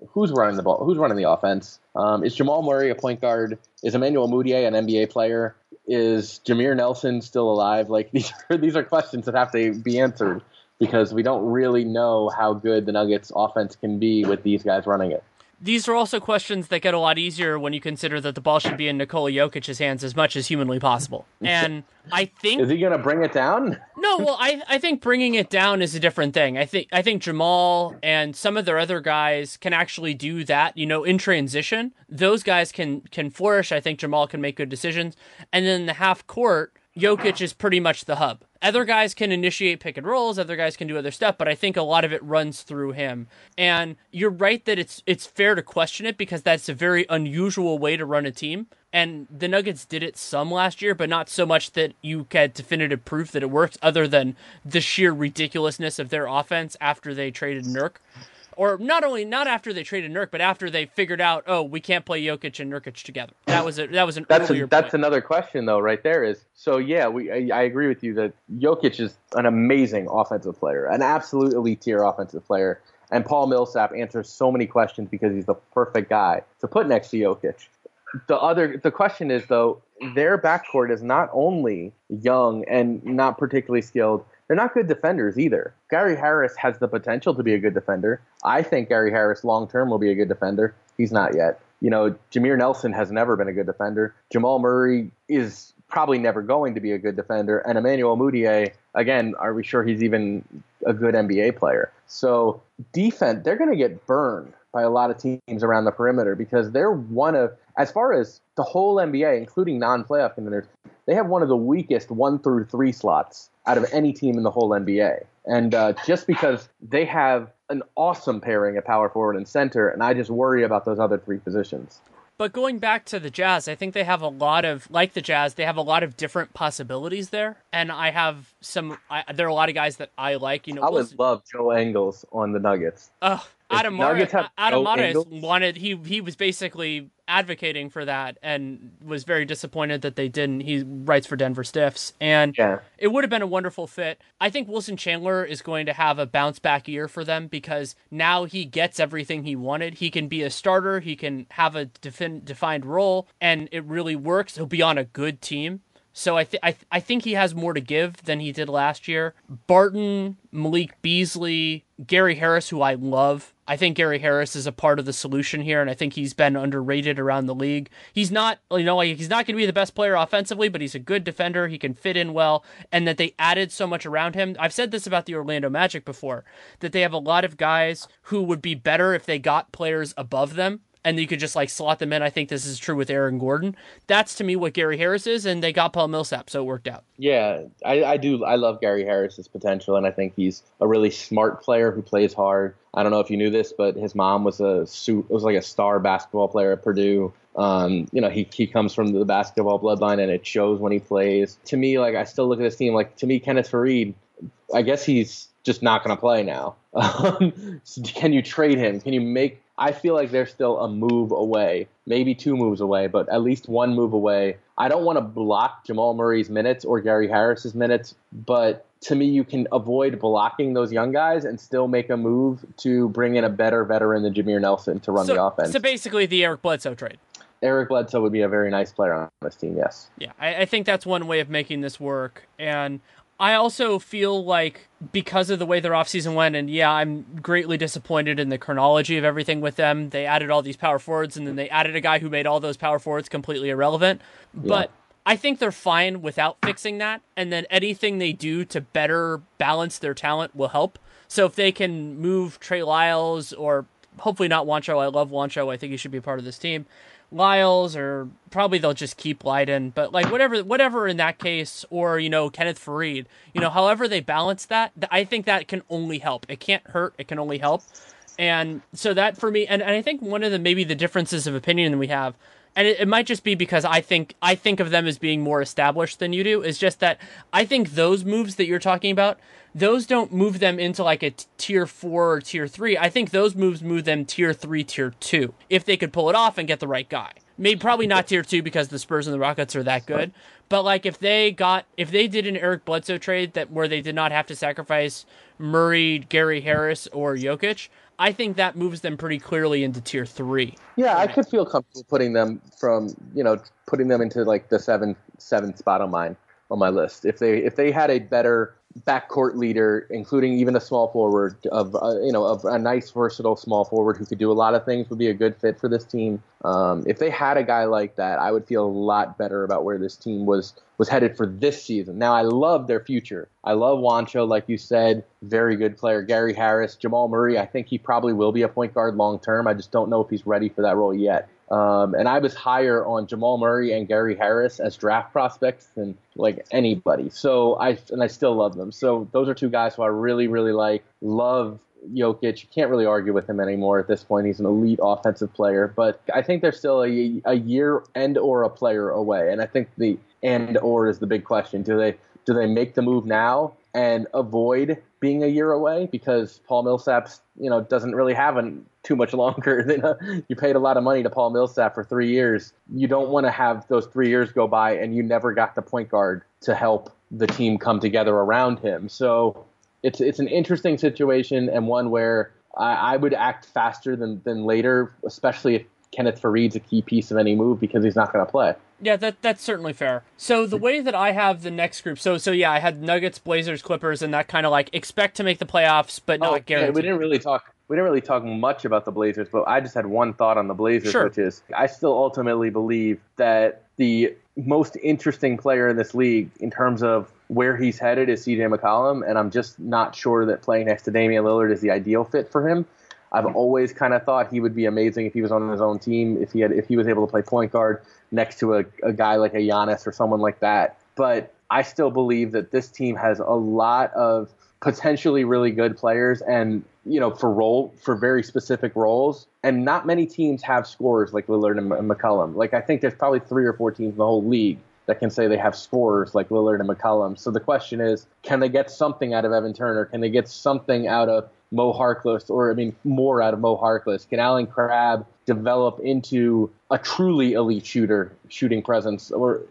S2: who's running the ball? Who's running the offense? Is Jamal Murray a point guard? Is Emmanuel Mudiay an NBA player? Is Jameer Nelson still alive? These are questions that have to be answered because we don't really know how good the Nuggets offense can be with these guys running it.
S1: These are also questions that get a lot easier when you consider that the ball should be in Nikola Jokic's hands as much as humanly possible. And I think...
S2: Is he going to bring it down?
S1: No, well, I think bringing it down is a different thing. I think Jamal and some of their other guys can actually do that, in transition. Those guys can flourish. I think Jamal can make good decisions. And then the half court, Jokic is pretty much the hub. Other guys can initiate pick and rolls, other guys can do other stuff, but I think a lot of it runs through him. And you're right that it's fair to question it because that's a very unusual way to run a team. And the Nuggets did it some last year, but not so much that you get definitive proof that it works, other than the sheer ridiculousness of their offense after they traded Nurk. Or not after they traded Nurk, but after they figured out, oh, we can't play Jokic and Nurkic together. That was an earlier
S2: That's
S1: point.
S2: another question though, right there is. So yeah, I agree with you that Jokic is an amazing offensive player, an absolute elite tier offensive player. And Paul Millsap answers so many questions because he's the perfect guy to put next to Jokic. The question is, though, their backcourt is not only young and not particularly skilled, they're not good defenders either. Gary Harris has the potential to be a good defender. I think Gary Harris long-term will be a good defender. He's not yet. Jameer Nelson has never been a good defender. Jamal Murray is probably never going to be a good defender. And Emmanuel Mudiay, again, are we sure he's even a good NBA player? So defense, they're going to get burned by a lot of teams around the perimeter because they're one of, as far as the whole NBA, including non-playoff contenders, they have one of the weakest 1 through 3 slots out of any team in the whole NBA. And just because they have an awesome pairing at power forward and center, and I just worry about those other 3 positions.
S1: But going back to the Jazz, I think they have a lot of, like the Jazz, they have a lot of different possibilities there. And I have there are a lot of guys that I like.
S2: I would love Joe Ingles on the Nuggets.
S1: Adam Mares wanted, he was basically advocating for that and was very disappointed that they didn't. He writes for Denver Stiffs, and it would have been a wonderful fit. I think Wilson Chandler is going to have a bounce back year for them because now he gets everything he wanted. He can be a starter, he can have a defined role, and it really works. He'll be on a good team. So I think he has more to give than he did last year. Barton, Malik Beasley, Gary Harris, who I love. I think Gary Harris is a part of the solution here, and I think he's been underrated around the league. He's not, he's not going to be the best player offensively, but he's a good defender. He can fit in well, and that they added so much around him. I've said this about the Orlando Magic before, that they have a lot of guys who would be better if they got players above them, and you could just slot them in. I think this is true with Aaron Gordon. That's to me what Gary Harris is, and they got Paul Millsap, so it worked out.
S2: Yeah, I do. I love Gary Harris's potential, and I think he's a really smart player who plays hard. I don't know if you knew this, but his mom was a star basketball player at Purdue. He comes from the basketball bloodline, and it shows when he plays. To me, I still look at this team. To me, Kenneth Faried, I guess he's just not going to play now. So can you trade him? Can you make? I feel like they're still a move away, maybe 2 moves away, but at least 1 move away. I don't want to block Jamal Murray's minutes or Gary Harris's minutes, but to me, you can avoid blocking those young guys and still make a move to bring in a better veteran than Jameer Nelson to run the offense.
S1: So basically the Eric Bledsoe trade.
S2: Eric Bledsoe would be a very nice player on this team, yes.
S1: Yeah, I think that's one way of making this work. And I also feel like because of the way their offseason went, and I'm greatly disappointed in the chronology of everything with them. They added all these power forwards, and then they added a guy who made all those power forwards completely irrelevant. But I think they're fine without fixing that, and then anything they do to better balance their talent will help. So if they can move Trey Lyles, or hopefully not Juancho, I love Juancho, I think he should be a part of this team, Lyles, or probably they'll just keep Leiden, but whatever in that case, or Kenneth Faried, however they balance that, I think that can only help. It can't hurt, it can only help. And so that for me, and I think one of the maybe the differences of opinion that we have, and it might just be because I think of them as being more established than you do, is just that I think those moves that you're talking about, those don't move them into a tier 4 or tier 3. I think those moves move them tier 3, tier 2, if they could pull it off and get the right guy. Maybe probably not tier 2 because the Spurs and the Rockets are that good. But if they did an Eric Bledsoe trade where they did not have to sacrifice Murray, Gary Harris, or Jokic, I think that moves them pretty clearly into tier 3.
S2: Yeah, I could feel comfortable putting them into the seventh spot on my list. If they had a better backcourt leader, including even a small forward of a nice versatile small forward who could do a lot of things, would be a good fit for this team. If they had a guy like that, I would feel a lot better about where this team was headed for this season. Now, I love their future. I love Juancho, like you said, very good player. Gary Harris, Jamal Murray, I think he probably will be a point guard long term. I just don't know if he's ready for that role yet. And I was higher on Jamal Murray and Gary Harris as draft prospects than anybody. So I still love them. So those are 2 guys who I really, really like. Love Jokic. You can't really argue with him anymore at this point. He's an elite offensive player. But I think they're still a year and or a player away. And I think the and or is the big question. Do they make the move now and avoid being a year away because Paul Millsap's, doesn't really have too much longer than you paid a lot of money to Paul Millsap for 3 years. You don't want to have those 3 years go by and you never got the point guard to help the team come together around him. So it's an interesting situation, and one where I would act faster than later, especially if Kenneth Faried's a key piece of any move, because he's not going to play.
S1: Yeah, that's certainly fair. So the way that I have the next group, so yeah, I had Nuggets, Blazers, Clippers, and that kind of like expect to make the playoffs, but not guaranteed.
S2: Yeah, we didn't really talk much about the Blazers, but I just had one thought on the Blazers,
S1: sure.
S2: Which is I still ultimately believe that the most interesting player in this league in terms of where he's headed is CJ McCollum, and I'm just not sure that playing next to Damian Lillard is the ideal fit for him. I've always kind of thought he would be amazing if he was on his own team, if he was able to play point guard next to a guy like a Giannis or someone like that. But I still believe that this team has a lot of potentially really good players, and for very specific roles. And not many teams have scorers like Lillard and McCollum. Like, I think there's probably 3 or 4 teams in the whole league that can say they have scorers like Lillard and McCollum. So the question is, can they get something out of Evan Turner? Can they get something out of Mo Harkless, more out of Mo Harkless? Can Allen Crabbe develop into a truly elite shooting presence? Or,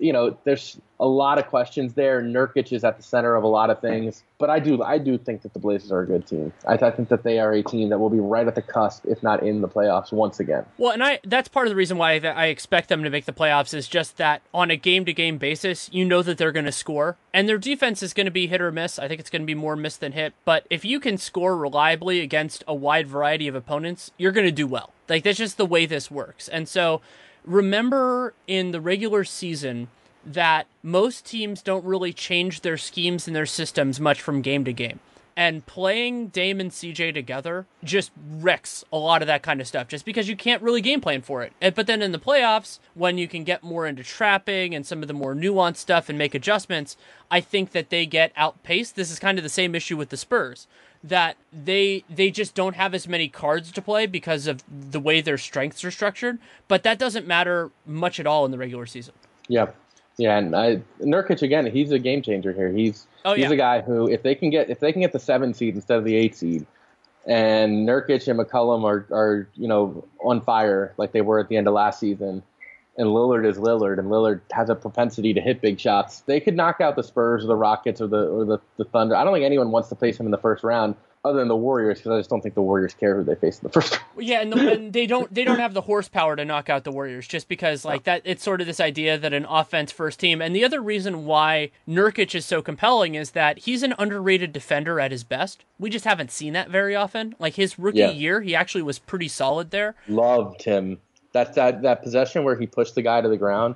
S2: there's a lot of questions there. Nurkic is at the center of a lot of things. But I do think that the Blazers are a good team. I think that they are a team that will be right at the cusp, if not in the playoffs once again.
S1: Well, and that's part of the reason why I expect them to make the playoffs, is just that on a game-to-game basis, that they're going to score. And their defense is going to be hit or miss. I think it's going to be more miss than hit. But if you can score reliably against a wide variety of opponents, you're going to do well. Like, that's just the way this works. And so remember in the regular season that most teams don't really change their schemes and their systems much from game to game. And playing Dame and CJ together just wrecks a lot of that kind of stuff, just because you can't really game plan for it. But then in the playoffs, when you can get more into trapping and some of the more nuanced stuff and make adjustments, I think that they get outpaced. This is kind of the same issue with the Spurs, that they just don't have as many cards to play because of the way their strengths are structured. But that doesn't matter much at all in the regular season.
S2: Yeah. Yeah, and Nurkic, again, he's a game changer here. He's a guy who, if they can get the 7 seed instead of the 8 seed, and Nurkic and McCollum are on fire like they were at the end of last season, and Lillard is Lillard, and Lillard has a propensity to hit big shots, they could knock out the Spurs or the Rockets or the Thunder. I don't think anyone wants to face him in the first round, other than the Warriors, because I just don't think the Warriors care who they face in the first round.
S1: Yeah, and they don't have the horsepower to knock out the Warriors, just because that it's sort of this idea that an offense first team. And the other reason why Nurkic is so compelling is that he's an underrated defender at his best. We just haven't seen that very often. Like, his rookie year, he actually was pretty solid there.
S2: Loved him. That possession where he pushed the guy to the ground.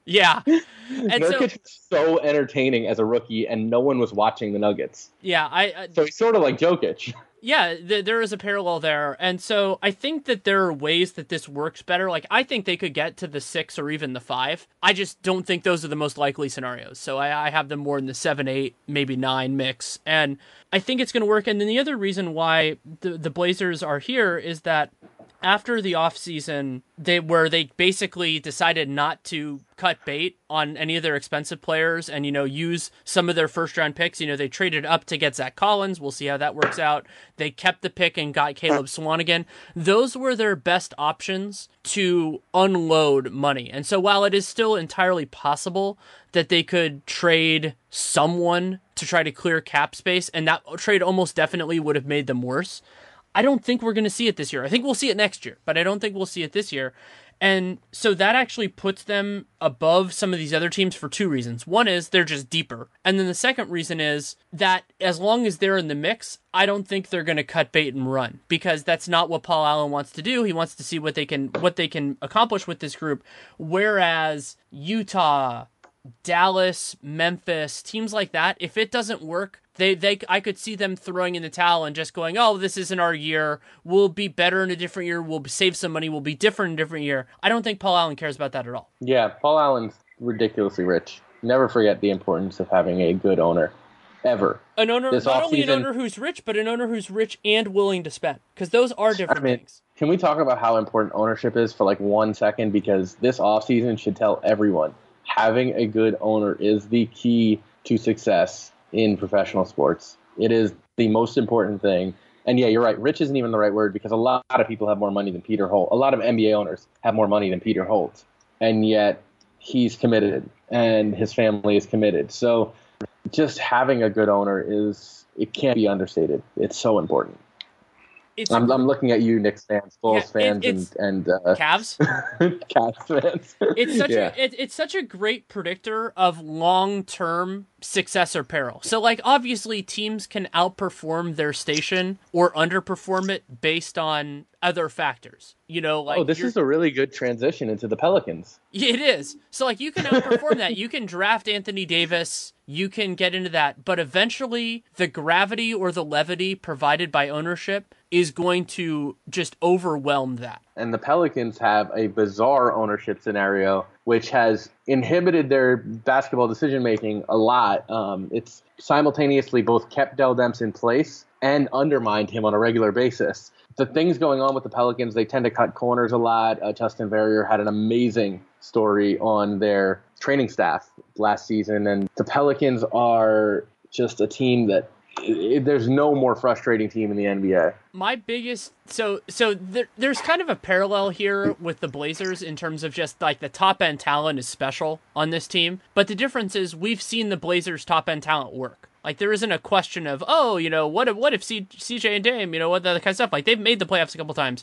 S1: Yeah. And
S2: Nurkic was so entertaining as a rookie, and no one was watching the Nuggets.
S1: Yeah,
S2: so he's sort of like Jokic.
S1: Yeah, there is a parallel there. And so I think that there are ways that this works better. Like, I think they could get to the 6 or even the 5. I just don't think those are the most likely scenarios. So I have them more in the 7, 8, maybe 9 mix. And I think it's going to work. And then the other reason why the Blazers are here is that after the offseason, they basically decided not to cut bait on any of their expensive players and, use some of their first-round picks. They traded up to get Zach Collins. We'll see how that works out. They kept the pick and got Caleb Swanigan. Those were their best options to unload money. And so while it is still entirely possible that they could trade someone to try to clear cap space, and that trade almost definitely would have made them worse, I don't think we're going to see it this year. I think we'll see it next year, but I don't think we'll see it this year. And so that actually puts them above some of these other teams for 2 reasons. One is they're just deeper. And then the second reason is that as long as they're in the mix, I don't think they're going to cut bait and run, because that's not what Paul Allen wants to do. He wants to see what they can accomplish with this group. Whereas Utah, Dallas, Memphis, teams like that, if it doesn't work, I could see them throwing in the towel and just going, oh, this isn't our year. We'll be better in a different year. We'll save some money. We'll be different in a different year. I don't think Paul Allen cares about that at all.
S2: Yeah, Paul Allen's ridiculously rich. Never forget the importance of having a good owner, ever.
S1: An owner, not only an owner who's rich, but an owner who's rich and willing to spend, because those are different things.
S2: Can we talk about how important ownership is for like 1 second? Because this offseason should tell everyone having a good owner is the key to success in professional sports. It is the most important thing. And yeah, you're right. Rich isn't even the right word because a lot of people have more money than Peter Holt. A lot of NBA owners have more money than Peter Holt. And yet he's committed and his family is committed. So just having a good owner it can't be understated. It's so important. I'm looking at you, Knicks fans, Bulls fans, and
S1: Cavs.
S2: Cavs fans.
S1: It's such a great predictor of long-term success or peril. So, like, obviously, teams can outperform their station or underperform it based on other factors. You know, like
S2: this is a really good transition into the Pelicans.
S1: It is. So, like, you can outperform that. You can draft Anthony Davis. You can get into that. But eventually, the gravity or the levity provided by ownership is going to just overwhelm that.
S2: And the Pelicans have a bizarre ownership scenario, which has inhibited their basketball decision-making a lot. It's simultaneously both kept Dell Demps in place and undermined him on a regular basis. The things going on with the Pelicans, they tend to cut corners a lot. Justin Verrier had an amazing story on their training staff last season. And the Pelicans are just a team that there's no more frustrating team in the NBA.
S1: My biggest there's kind of a parallel here with the Blazers in terms of just like the top end talent is special on this team, but the difference is we've seen the Blazers top end talent work. Like there isn't a question of what if CJ and Dame, what the kind of stuff, like they've made the playoffs a couple times.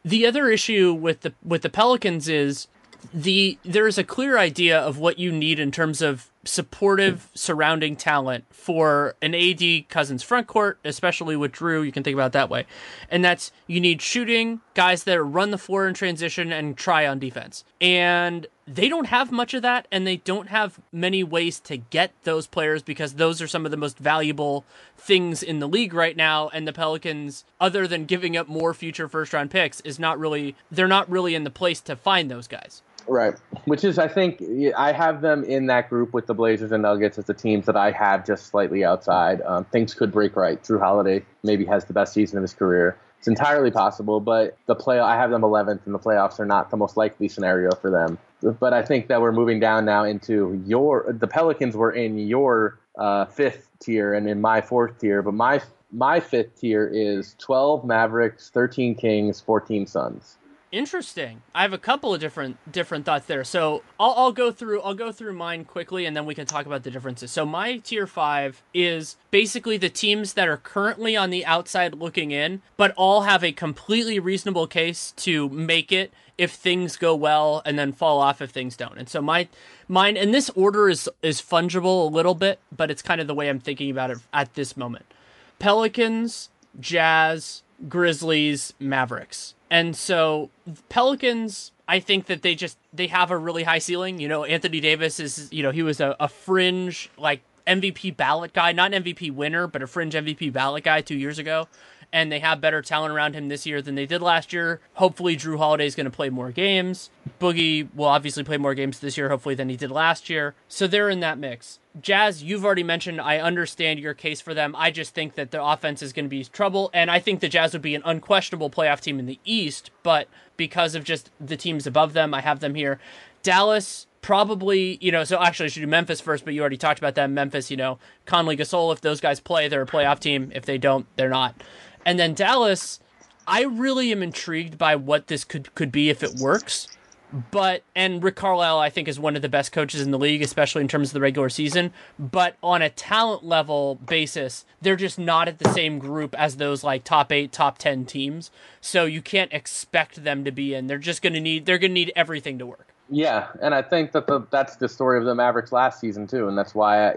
S1: The other issue with the Pelicans is there's a clear idea of what you need in terms of supportive surrounding talent for an AD Cousins front court, especially with Drew. You can think about it that way. And that's, you need shooting, guys that run the floor in transition and try on defense. And they don't have much of that, and they don't have many ways to get those players because those are some of the most valuable things in the league right now. And the Pelicans, other than giving up more future first-round picks, they're not really in the place to find those guys.
S2: Right, which is, I think, I have them in that group with the Blazers and Nuggets as the teams that I have just slightly outside. Things could break right. Drew Holiday maybe has the best season of his career. It's entirely possible, but I have them 11th, and the playoffs are not the most likely scenario for them. But I think that we're moving down now into the Pelicans were in your fifth tier and in my fourth tier, but my fifth tier is 12 Mavericks, 13 Kings, 14 Suns.
S1: Interesting. I have a couple of different thoughts there. So I'll go through mine quickly, and then we can talk about the differences. So my tier 5 is basically the teams that are currently on the outside looking in, but all have a completely reasonable case to make it if things go well, and then fall off if things don't. And so mine, and this order is fungible a little bit, but it's kind of the way I'm thinking about it at this moment. Pelicans, Jazz, Grizzlies, Mavericks. And so Pelicans, I think that they have a really high ceiling. Anthony Davis is, he was a fringe, like MVP ballot guy, not an MVP winner, but a fringe MVP ballot guy 2 years ago. And they have better talent around him this year than they did last year. Hopefully Drew Holiday is going to play more games. Boogie will obviously play more games this year, hopefully, than he did last year. So they're in that mix. Jazz, you've already mentioned, I understand your case for them. I just think that the offense is going to be trouble, and I think the Jazz would be an unquestionable playoff team in the East, but because of just the teams above them, I have them here. Dallas, probably, so actually I should do Memphis first, but you already talked about that. Memphis, Conley, Gasol, if those guys play, they're a playoff team. If they don't, they're not. And then Dallas, I really am intrigued by what this could be if it works. And Rick Carlisle, I think, is one of the best coaches in the league, especially in terms of the regular season. But on a talent level basis, they're just not at the same group as those like top 8, top 10 teams. So you can't expect them to be in. They're going to need everything to work.
S2: Yeah, and I think that that's the story of the Mavericks last season too, and that's why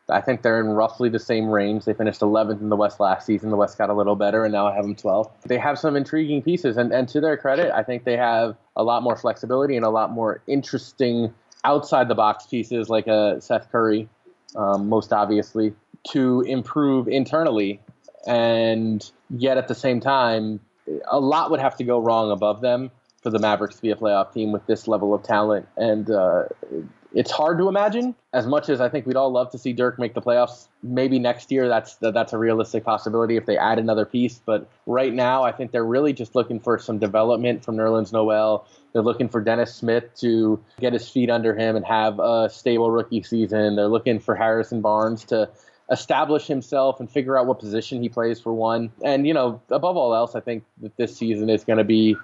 S2: I think they're in roughly the same range. They finished 11th in the West last season. The West got a little better, and now I have them 12th. They have some intriguing pieces, and to their credit, I think they have a lot more flexibility and a lot more interesting outside-the-box pieces like a Seth Curry, most obviously, to improve internally, and yet at the same time, a lot would have to go wrong above them for the Mavericks to be a playoff team with this level of talent. And it's hard to imagine, as much as I think we'd all love to see Dirk make the playoffs. Maybe next year that's a realistic possibility if they add another piece. But right now, I think they're really just looking for some development from Nerlens Noel. They're looking for Dennis Smith to get his feet under him and have a stable rookie season. They're looking for Harrison Barnes to establish himself and figure out what position he plays for one. And, above all else, I think that this season is going to be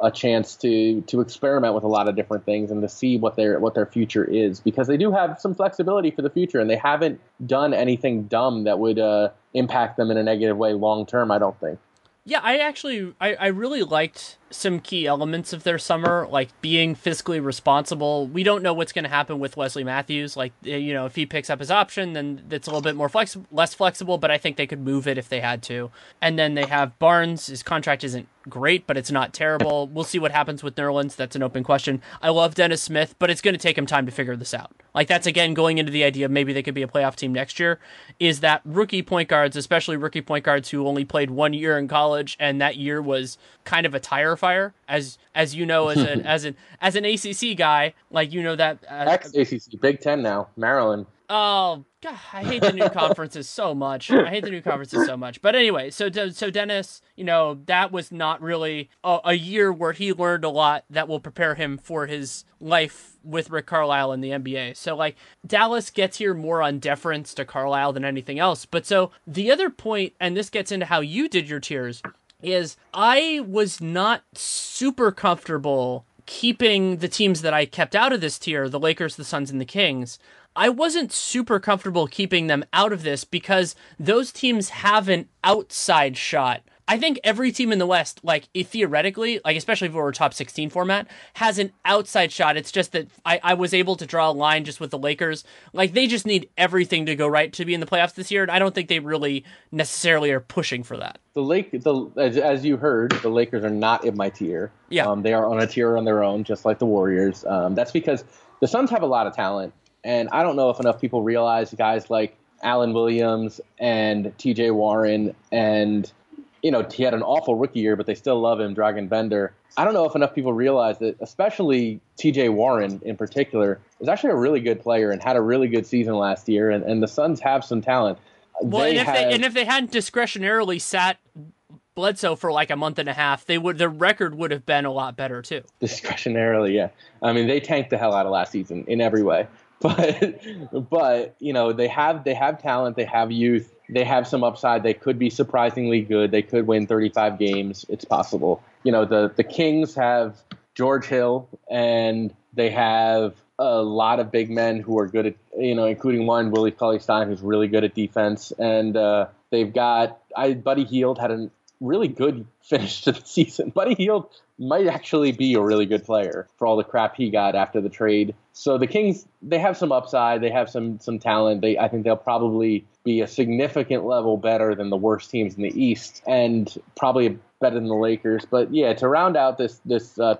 S2: a chance to experiment with a lot of different things and to see what their future is, because they do have some flexibility for the future, and they haven't done anything dumb that would impact them in a negative way long term, I don't think.
S1: Yeah, I really liked some key elements of their summer, like being fiscally responsible. We don't know what's going to happen with Wesley Matthews. Like, if he picks up his option, then it's a little bit more less flexible, but I think they could move it if they had to. And then they have Barnes. His contract isn't great, but it's not terrible. We'll see what happens with Nerlens. That's an open question. I love Dennis Smith, but it's going to take him time to figure this out. Like, that's, again, going into the idea of maybe they could be a playoff team next year, is that rookie point guards, especially rookie point guards who only played 1 year in college, and that year was kind of a tire fire, as you know, as an ACC guy, like, that
S2: ex-ACC, Big Ten now, Maryland.
S1: Oh God, I hate the new conferences so much. But anyway, so Dennis, that was not really a year where he learned a lot that will prepare him for his life with Rick Carlisle in the NBA. So, like, Dallas gets here more on deference to Carlisle than anything else. But so the other point, and this gets into how you did your tiers, is I was not super comfortable keeping the teams that I kept out of this tier, the Lakers, the Suns, and the Kings. I wasn't super comfortable keeping them out of this because those teams have an outside shot. I think every team in the West, like, theoretically, like, especially if it were a top 16 format, has an outside shot. It's just that I was able to draw a line just with the Lakers. Like, they just need everything to go right to be in the playoffs this year, and I don't think they really necessarily are pushing for that.
S2: As you heard, the Lakers are not in my tier.
S1: Yeah.
S2: They are on a tier on their own, just like the Warriors. That's because the Suns have a lot of talent, and I don't know if enough people realize guys like Allen Williams and T.J. Warren and... he had an awful rookie year, but they still love him, Dragan Bender. I don't know if enough people realize that, especially T.J. Warren in particular, is actually a really good player and had a really good season last year, and the Suns have some talent.
S1: Well, if they hadn't discretionarily sat Bledsoe for like a month and a half, their record would have been a lot better too.
S2: Discretionarily, yeah. I mean, they tanked the hell out of last season in every way. But they have talent, they have youth. They have some upside. They could be surprisingly good. They could win 35 games. It's possible. The Kings have George Hill, and they have a lot of big men who are good at, including one, Willie Cauley-Stein, who's really good at defense. And they've got Buddy Hield had a really good finish to the season. Buddy Hield might actually be a really good player for all the crap he got after the trade. So the Kings, they have some upside. They have some talent. I think they'll probably be a significant level better than the worst teams in the East, and probably better than the Lakers. But yeah, to round out this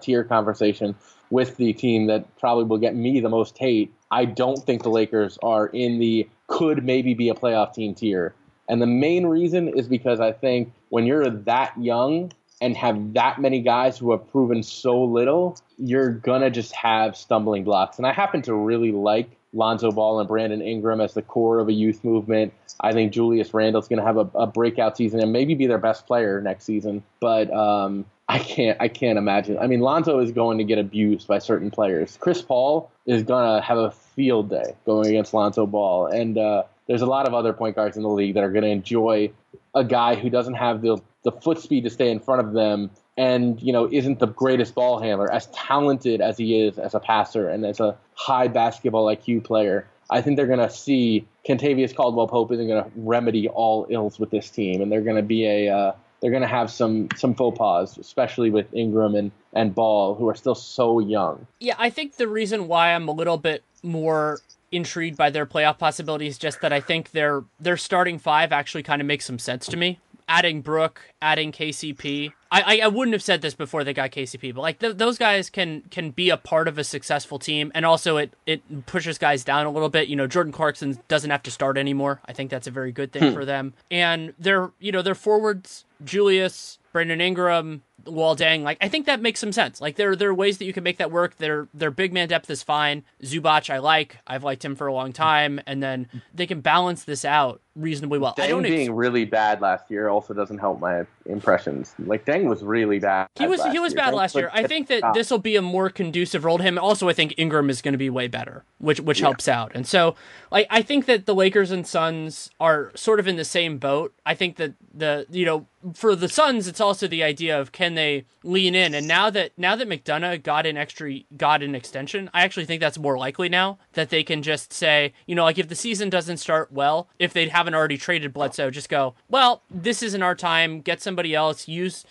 S2: tier conversation with the team that probably will get me the most hate, I don't think the Lakers are in the could maybe be a playoff team tier. And the main reason is because I think when you're that young and have that many guys who have proven so little, you're going to just have stumbling blocks. And I happen to really like Lonzo Ball and Brandon Ingram as the core of a youth movement. I think Julius Randle's going to have a breakout season and maybe be their best player next season. But I can't imagine. I mean, Lonzo is going to get abused by certain players. Chris Paul is going to have a field day going against Lonzo Ball. And there's a lot of other point guards in the league that are going to enjoy a guy who doesn't have the foot speed to stay in front of them and, isn't the greatest ball handler, as talented as he is as a passer and as a high basketball IQ player. I think they're going to see Kentavious Caldwell-Pope isn't going to remedy all ills with this team, and they're going to be they're going to have some faux pas, especially with Ingram and Ball, who are still so young.
S1: Yeah, I think the reason why I'm a little bit more intrigued by their playoff possibilities is just that I think their starting five actually kind of makes some sense to me. Adding Brook, adding KCP. I wouldn't have said this before they got KCP, but like those guys can be a part of a successful team, and also it pushes guys down a little bit. Jordan Clarkson doesn't have to start anymore. I think that's a very good thing for them. And their forwards, Julius, Brandon Ingram, Luol Deng, like, I think that makes some sense. Like, there are ways that you can make that work. Their big man depth is fine. Zubac, I've liked him for a long time, and then they can balance this out reasonably well.
S2: Deng being really bad last year also doesn't help my impressions. Like, Deng was really bad.
S1: He was bad last year. I think that this will be a more conducive role to him. Also, I think Ingram is going to be way better, which helps out. And so, like, I think that the Lakers and Suns are sort of in the same boat. I think that for the Suns, it's also the idea of, can they lean in? And now that McDonough got an extension, I actually think that's more likely now, that they can just say, like, if the season doesn't start well, if they haven't already traded Bledsoe, just go, well, this isn't our time. Get somebody else. Use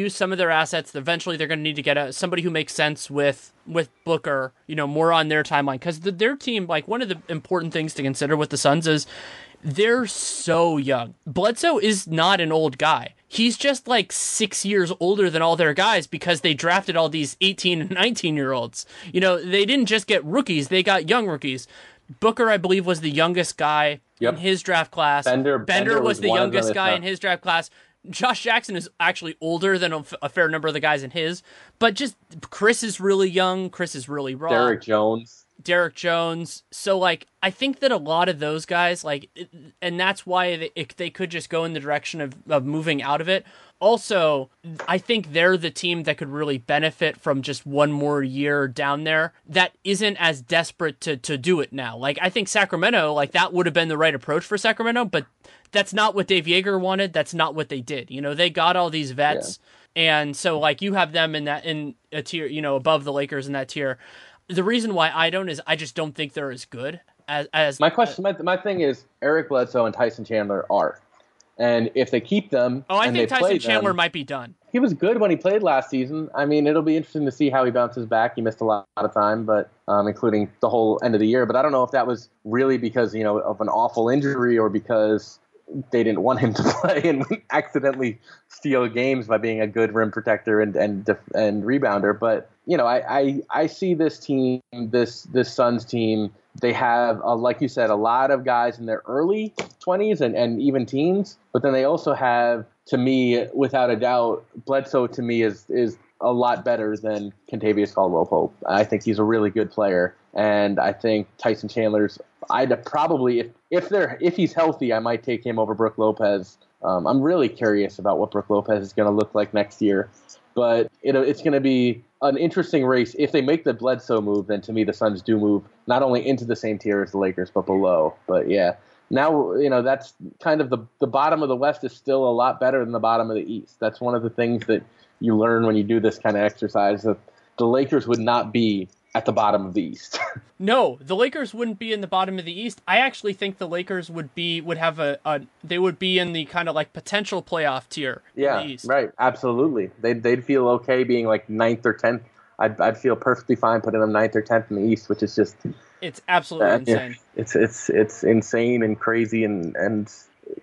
S1: some of their assets. Eventually, they're going to need to get somebody who makes sense with Booker, more on their timeline, because their team, like, one of the important things to consider with the Suns is they're so young. Bledsoe is not an old guy. He's just like 6 years older than all their guys because they drafted all these 18 and 19-year-olds. They didn't just get rookies, they got young rookies. Booker, I believe, was the youngest guy in his draft class. Bender was the youngest guy in his draft class. Josh Jackson is actually older than a fair number of the guys in his. But just Chris is really young. Chris is really raw. Derek Jones. So, like, I think that a lot of those guys, like, and that's why they could just go in the direction of moving out of it. Also, I think they're the team that could really benefit from just one more year down there that isn't as desperate to do it now. Like, I think Sacramento, like, that would have been the right approach for Sacramento, but that's not what Dave Yeager wanted. That's not what they did. They got all these vets. Yeah. And so, like, you have them in a tier, above the Lakers in that tier. The reason why I don't is I just don't think they're as good as
S2: my question. My thing is Eric Bledsoe and Tyson Chandler are, and if they keep them,
S1: I think Tyson Chandler might be done.
S2: He was good when he played last season. I mean, it'll be interesting to see how he bounces back. He missed a lot of time, but including the whole end of the year. But I don't know if that was really because of an awful injury or because they didn't want him to play and accidentally steal games by being a good rim protector and rebounder. But I see this team, this Suns team. They have, like you said, a lot of guys in their early 20s and even teens. But then they also have, to me, without a doubt, Bledsoe to me is a lot better than Kentavious Caldwell-Pope. I think he's a really good player, and I think Tyson Chandler's. I'd probably, if he's healthy, I might take him over Brook Lopez. I'm really curious about what Brook Lopez is going to look like next year, but it's going to be an interesting race. If they make the Bledsoe move, then to me the Suns do move not only into the same tier as the Lakers, but below. But yeah, now that's kind of the bottom of the West is still a lot better than the bottom of the East. That's one of the things that you learn when you do this kind of exercise, that the Lakers would not be at the bottom of the East.
S1: No, the Lakers wouldn't be in the bottom of the East. I actually think the Lakers would have they would be in the kind of like potential playoff tier.
S2: Yeah,
S1: in the East.
S2: Right. Absolutely. They'd feel okay being like 9th or 10th. I'd feel perfectly fine putting them 9th or 10th in the East, which is just,
S1: it's absolutely insane.
S2: It's insane and crazy and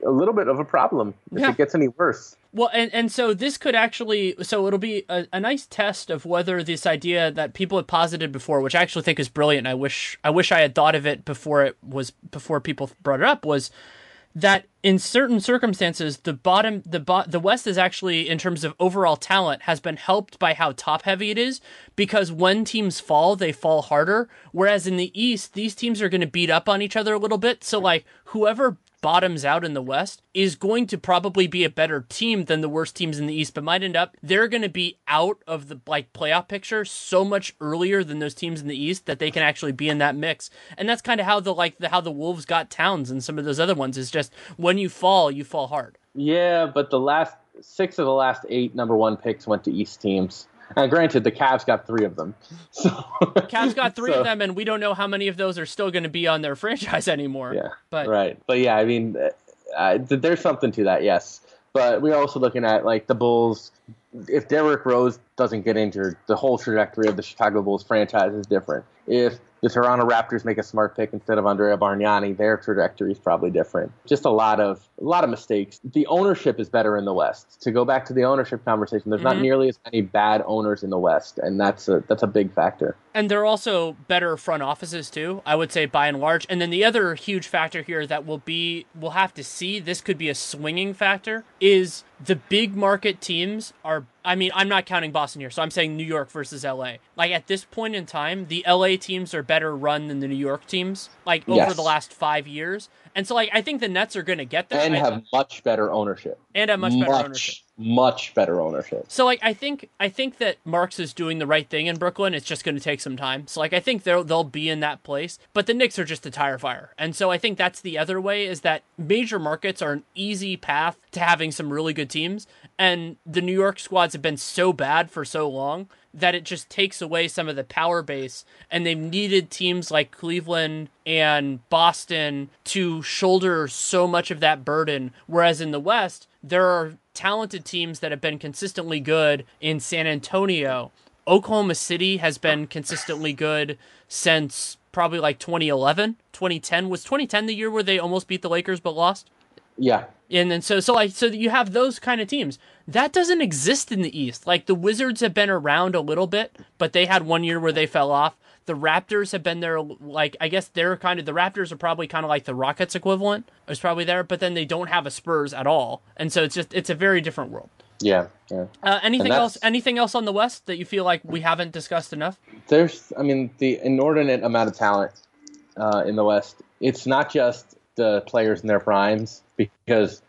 S2: a little bit of a problem if it gets any worse.
S1: Well, and so this could actually, so it'll be a nice test of whether this idea that people had posited before, which I actually think is brilliant. I wish I had thought of it before people brought it up, was that in certain circumstances, the West is actually, in terms of overall talent, has been helped by how top heavy it is, because when teams fall, they fall harder. Whereas in the East, these teams are going to beat up on each other a little bit. So like whoever bottoms out in the West is going to probably be a better team than the worst teams in the East, but might end up, they're going to be out of the playoff picture so much earlier than those teams in the East that they can actually be in that mix. And that's kind of how how the Wolves got Towns and some of those other ones, is just when you fall hard.
S2: Yeah, but the last 6 of the last 8 number 1 picks went to East teams. Granted, the Cavs got 3 of them. So,
S1: Cavs got 3 of them, and we don't know how many of those are still going to be on their franchise anymore.
S2: Yeah, right. But yeah, I mean, there's something to that, yes. But we're also looking at, like, the Bulls. If Derrick Rose doesn't get injured, the whole trajectory of the Chicago Bulls franchise is different. If the Toronto Raptors make a smart pick instead of Andrea Bargnani, their trajectory is probably different. Just a lot of mistakes. The ownership is better in the West. To go back to the ownership conversation, there's not nearly as many bad owners in the West, and that's a big factor.
S1: And they're also better front offices too, I would say, by and large. And then the other huge factor here that we'll have to see, this could be a swinging factor, is the big market teams are, I mean, I'm not counting Boston here, so I'm saying New York versus LA. Like, at this point in time, the LA teams are better run than the New York teams, like, over the last 5 years. And so, like, I think the Nets are going to get there.
S2: And have much better ownership.
S1: And have much better ownership.
S2: Much better ownership.
S1: So, like, I think that Marks is doing the right thing in Brooklyn. It's just going to take some time. So, like, I think they'll be in that place. But the Knicks are just a tire fire. And so I think that's the other way, is that major markets are an easy path to having some really good teams. And the New York squads have been so bad for so long that it just takes away some of the power base, and they've needed teams like Cleveland and Boston to shoulder so much of that burden, whereas in the West, there are talented teams that have been consistently good in San Antonio. Oklahoma City has been consistently good since probably like 2011, 2010. Was 2010 the year where they almost beat the Lakers but lost?
S2: Yeah.
S1: And then so you have those kind of teams. That doesn't exist in the East. Like, the Wizards have been around a little bit, but they had 1 year where they fell off. The Raptors have been there, like, I guess the Raptors are probably kind of like the Rockets equivalent. It's probably there, but then they don't have a Spurs at all. And so it's a very different world.
S2: Yeah.
S1: Anything else on the West that you feel like we haven't discussed enough?
S2: There's, I mean, the inordinate amount of talent in the West. It's not just the players in their primes, because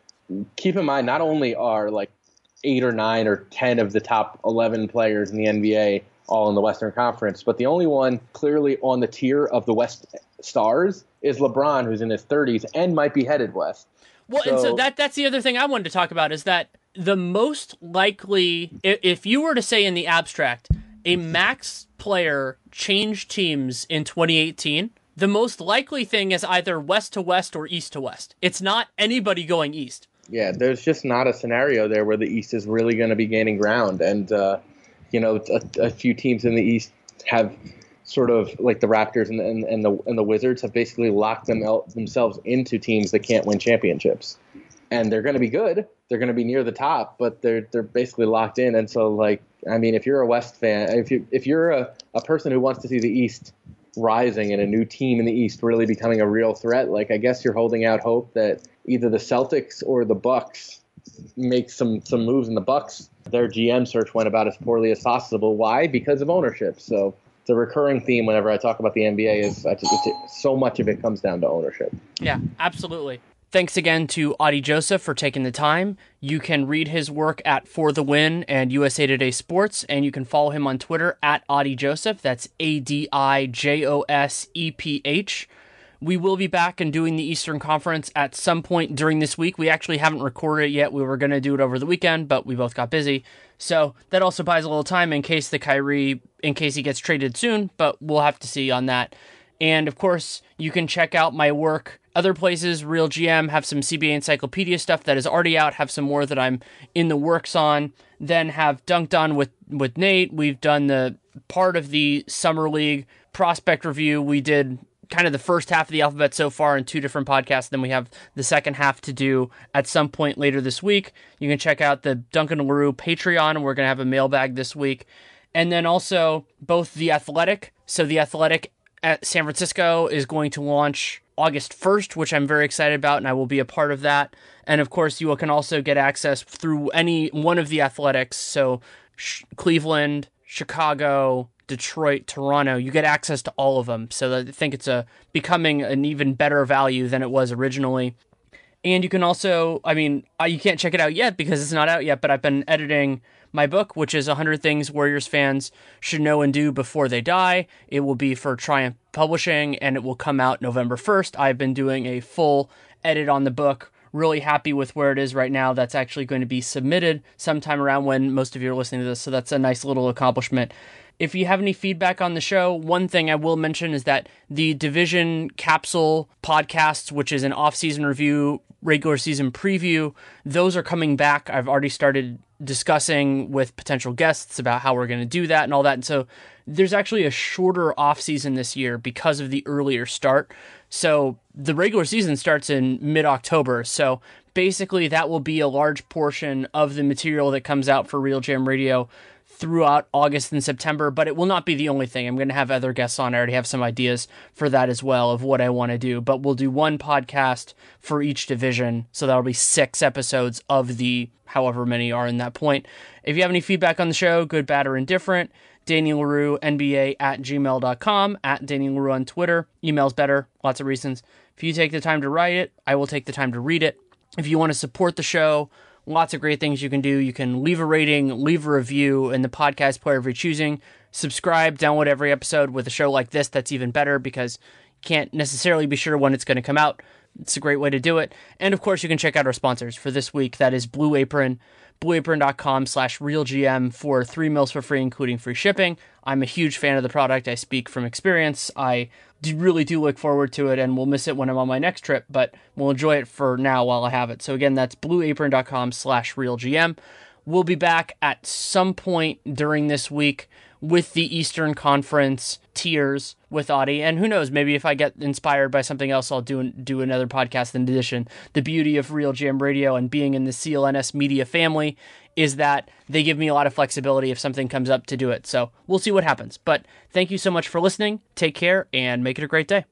S2: keep in mind, not only are like 8 or 9 or 10 of the top 11 players in the NBA all in the Western Conference, but the only one clearly on the tier of the West stars is LeBron, who's in his 30s and might be headed west.
S1: Well, and so that's the other thing I wanted to talk about, is that the most likely, if you were to say in the abstract, a max player changed teams in 2018, the most likely thing is either west to west or east to west. It's not anybody going east.
S2: Yeah, there's just not a scenario there where the East is really going to be gaining ground. And, a few teams in the East have sort of, like the Raptors and the Wizards, have basically locked themselves into teams that can't win championships. And they're going to be good. They're going to be near the top, but they're basically locked in. And so, like, I mean, if you're a West fan, if you're a person who wants to see the East rising and a new team in the East really becoming a real threat, like, I guess you're holding out hope that either the Celtics or the Bucks make some moves. In the Bucks, their GM search went about as poorly as possible. Why? Because of ownership. So the recurring theme whenever I talk about the NBA is so much of it comes down to ownership.
S1: Yeah, absolutely. Thanks again to Adi Joseph for taking the time. You can read his work at For the Win and USA Today Sports, and you can follow him on Twitter at Adi Joseph. That's ADIJOSEPH. We will be back and doing the Eastern Conference at some point during this week. We actually haven't recorded it yet. We were going to do it over the weekend, but we both got busy. So that also buys a little time in case KYRIE he gets traded soon, but we'll have to see on that. And of course, you can check out my work other places. Real GM, have some CBA Encyclopedia stuff that is already out, have some more that I'm in the works on. Then have Dunked On with Nate. We've done the part of the Summer League prospect review. We did kind of the first half of the alphabet so far in 2 different podcasts. Then we have the second half to do at some point later this week. You can check out the Duncan Leroux Patreon, and we're going to have a mailbag this week. And then also both The Athletic. So The Athletic at San Francisco is going to launch August 1st, which I'm very excited about, and I will be a part of that. And of course, you can also get access through any one of the Athletics. So Cleveland, Chicago, Detroit, Toronto, you get access to all of them. So I think it's becoming an even better value than it was originally. And you can also, I mean, you can't check it out yet because it's not out yet, but I've been editing my book, which is 100 Things Warriors Fans Should Know and Do Before They Die. It will be for Triumph Publishing, and it will come out November 1st. I've been doing a full edit on the book. Really happy with where it is right now. That's actually going to be submitted sometime around when most of you are listening to this, so that's a nice little accomplishment. If you have any feedback on the show, one thing I will mention is that the Division Capsule podcasts, which is an off-season review, regular season preview, those are coming back. I've already started discussing with potential guests about how we're going to do that and all that. And so there's actually a shorter off-season this year because of the earlier start. So the regular season starts in mid-October. So basically that will be a large portion of the material that comes out for Real Jam Radio throughout August and September, but it will not be the only thing. I'm going to have other guests on. I already have some ideas for that as well of what I want to do, but we'll do one podcast for each division. So that'll be 6 episodes of the however many are in that point. If you have any feedback on the show, good, bad, or indifferent, Danny Leroux, NBA at gmail.com, at Danny Leroux on Twitter. Email's better, lots of reasons. If you take the time to write it, I will take the time to read it. If you want to support the show, lots of great things you can do. You can leave a rating, leave a review in the podcast player of your choosing. Subscribe, download every episode. With a show like this, that's even better because you can't necessarily be sure when it's going to come out. It's a great way to do it. And of course, you can check out our sponsors for this week. That is Blue Apron, blueapron.com/realgm for 3 meals for free, including free shipping. I'm a huge fan of the product. I speak from experience. I really do look forward to it, and we'll miss it when I'm on my next trip, but we'll enjoy it for now while I have it. So again, that's blueapron.com/realgm. We'll be back at some point during this week with the Eastern Conference tiers with Audie, and who knows, maybe if I get inspired by something else, I'll do another podcast in addition. The beauty of Real Jam Radio and being in the CLNS media family is that they give me a lot of flexibility if something comes up to do it. So we'll see what happens. But thank you so much for listening. Take care and make it a great day.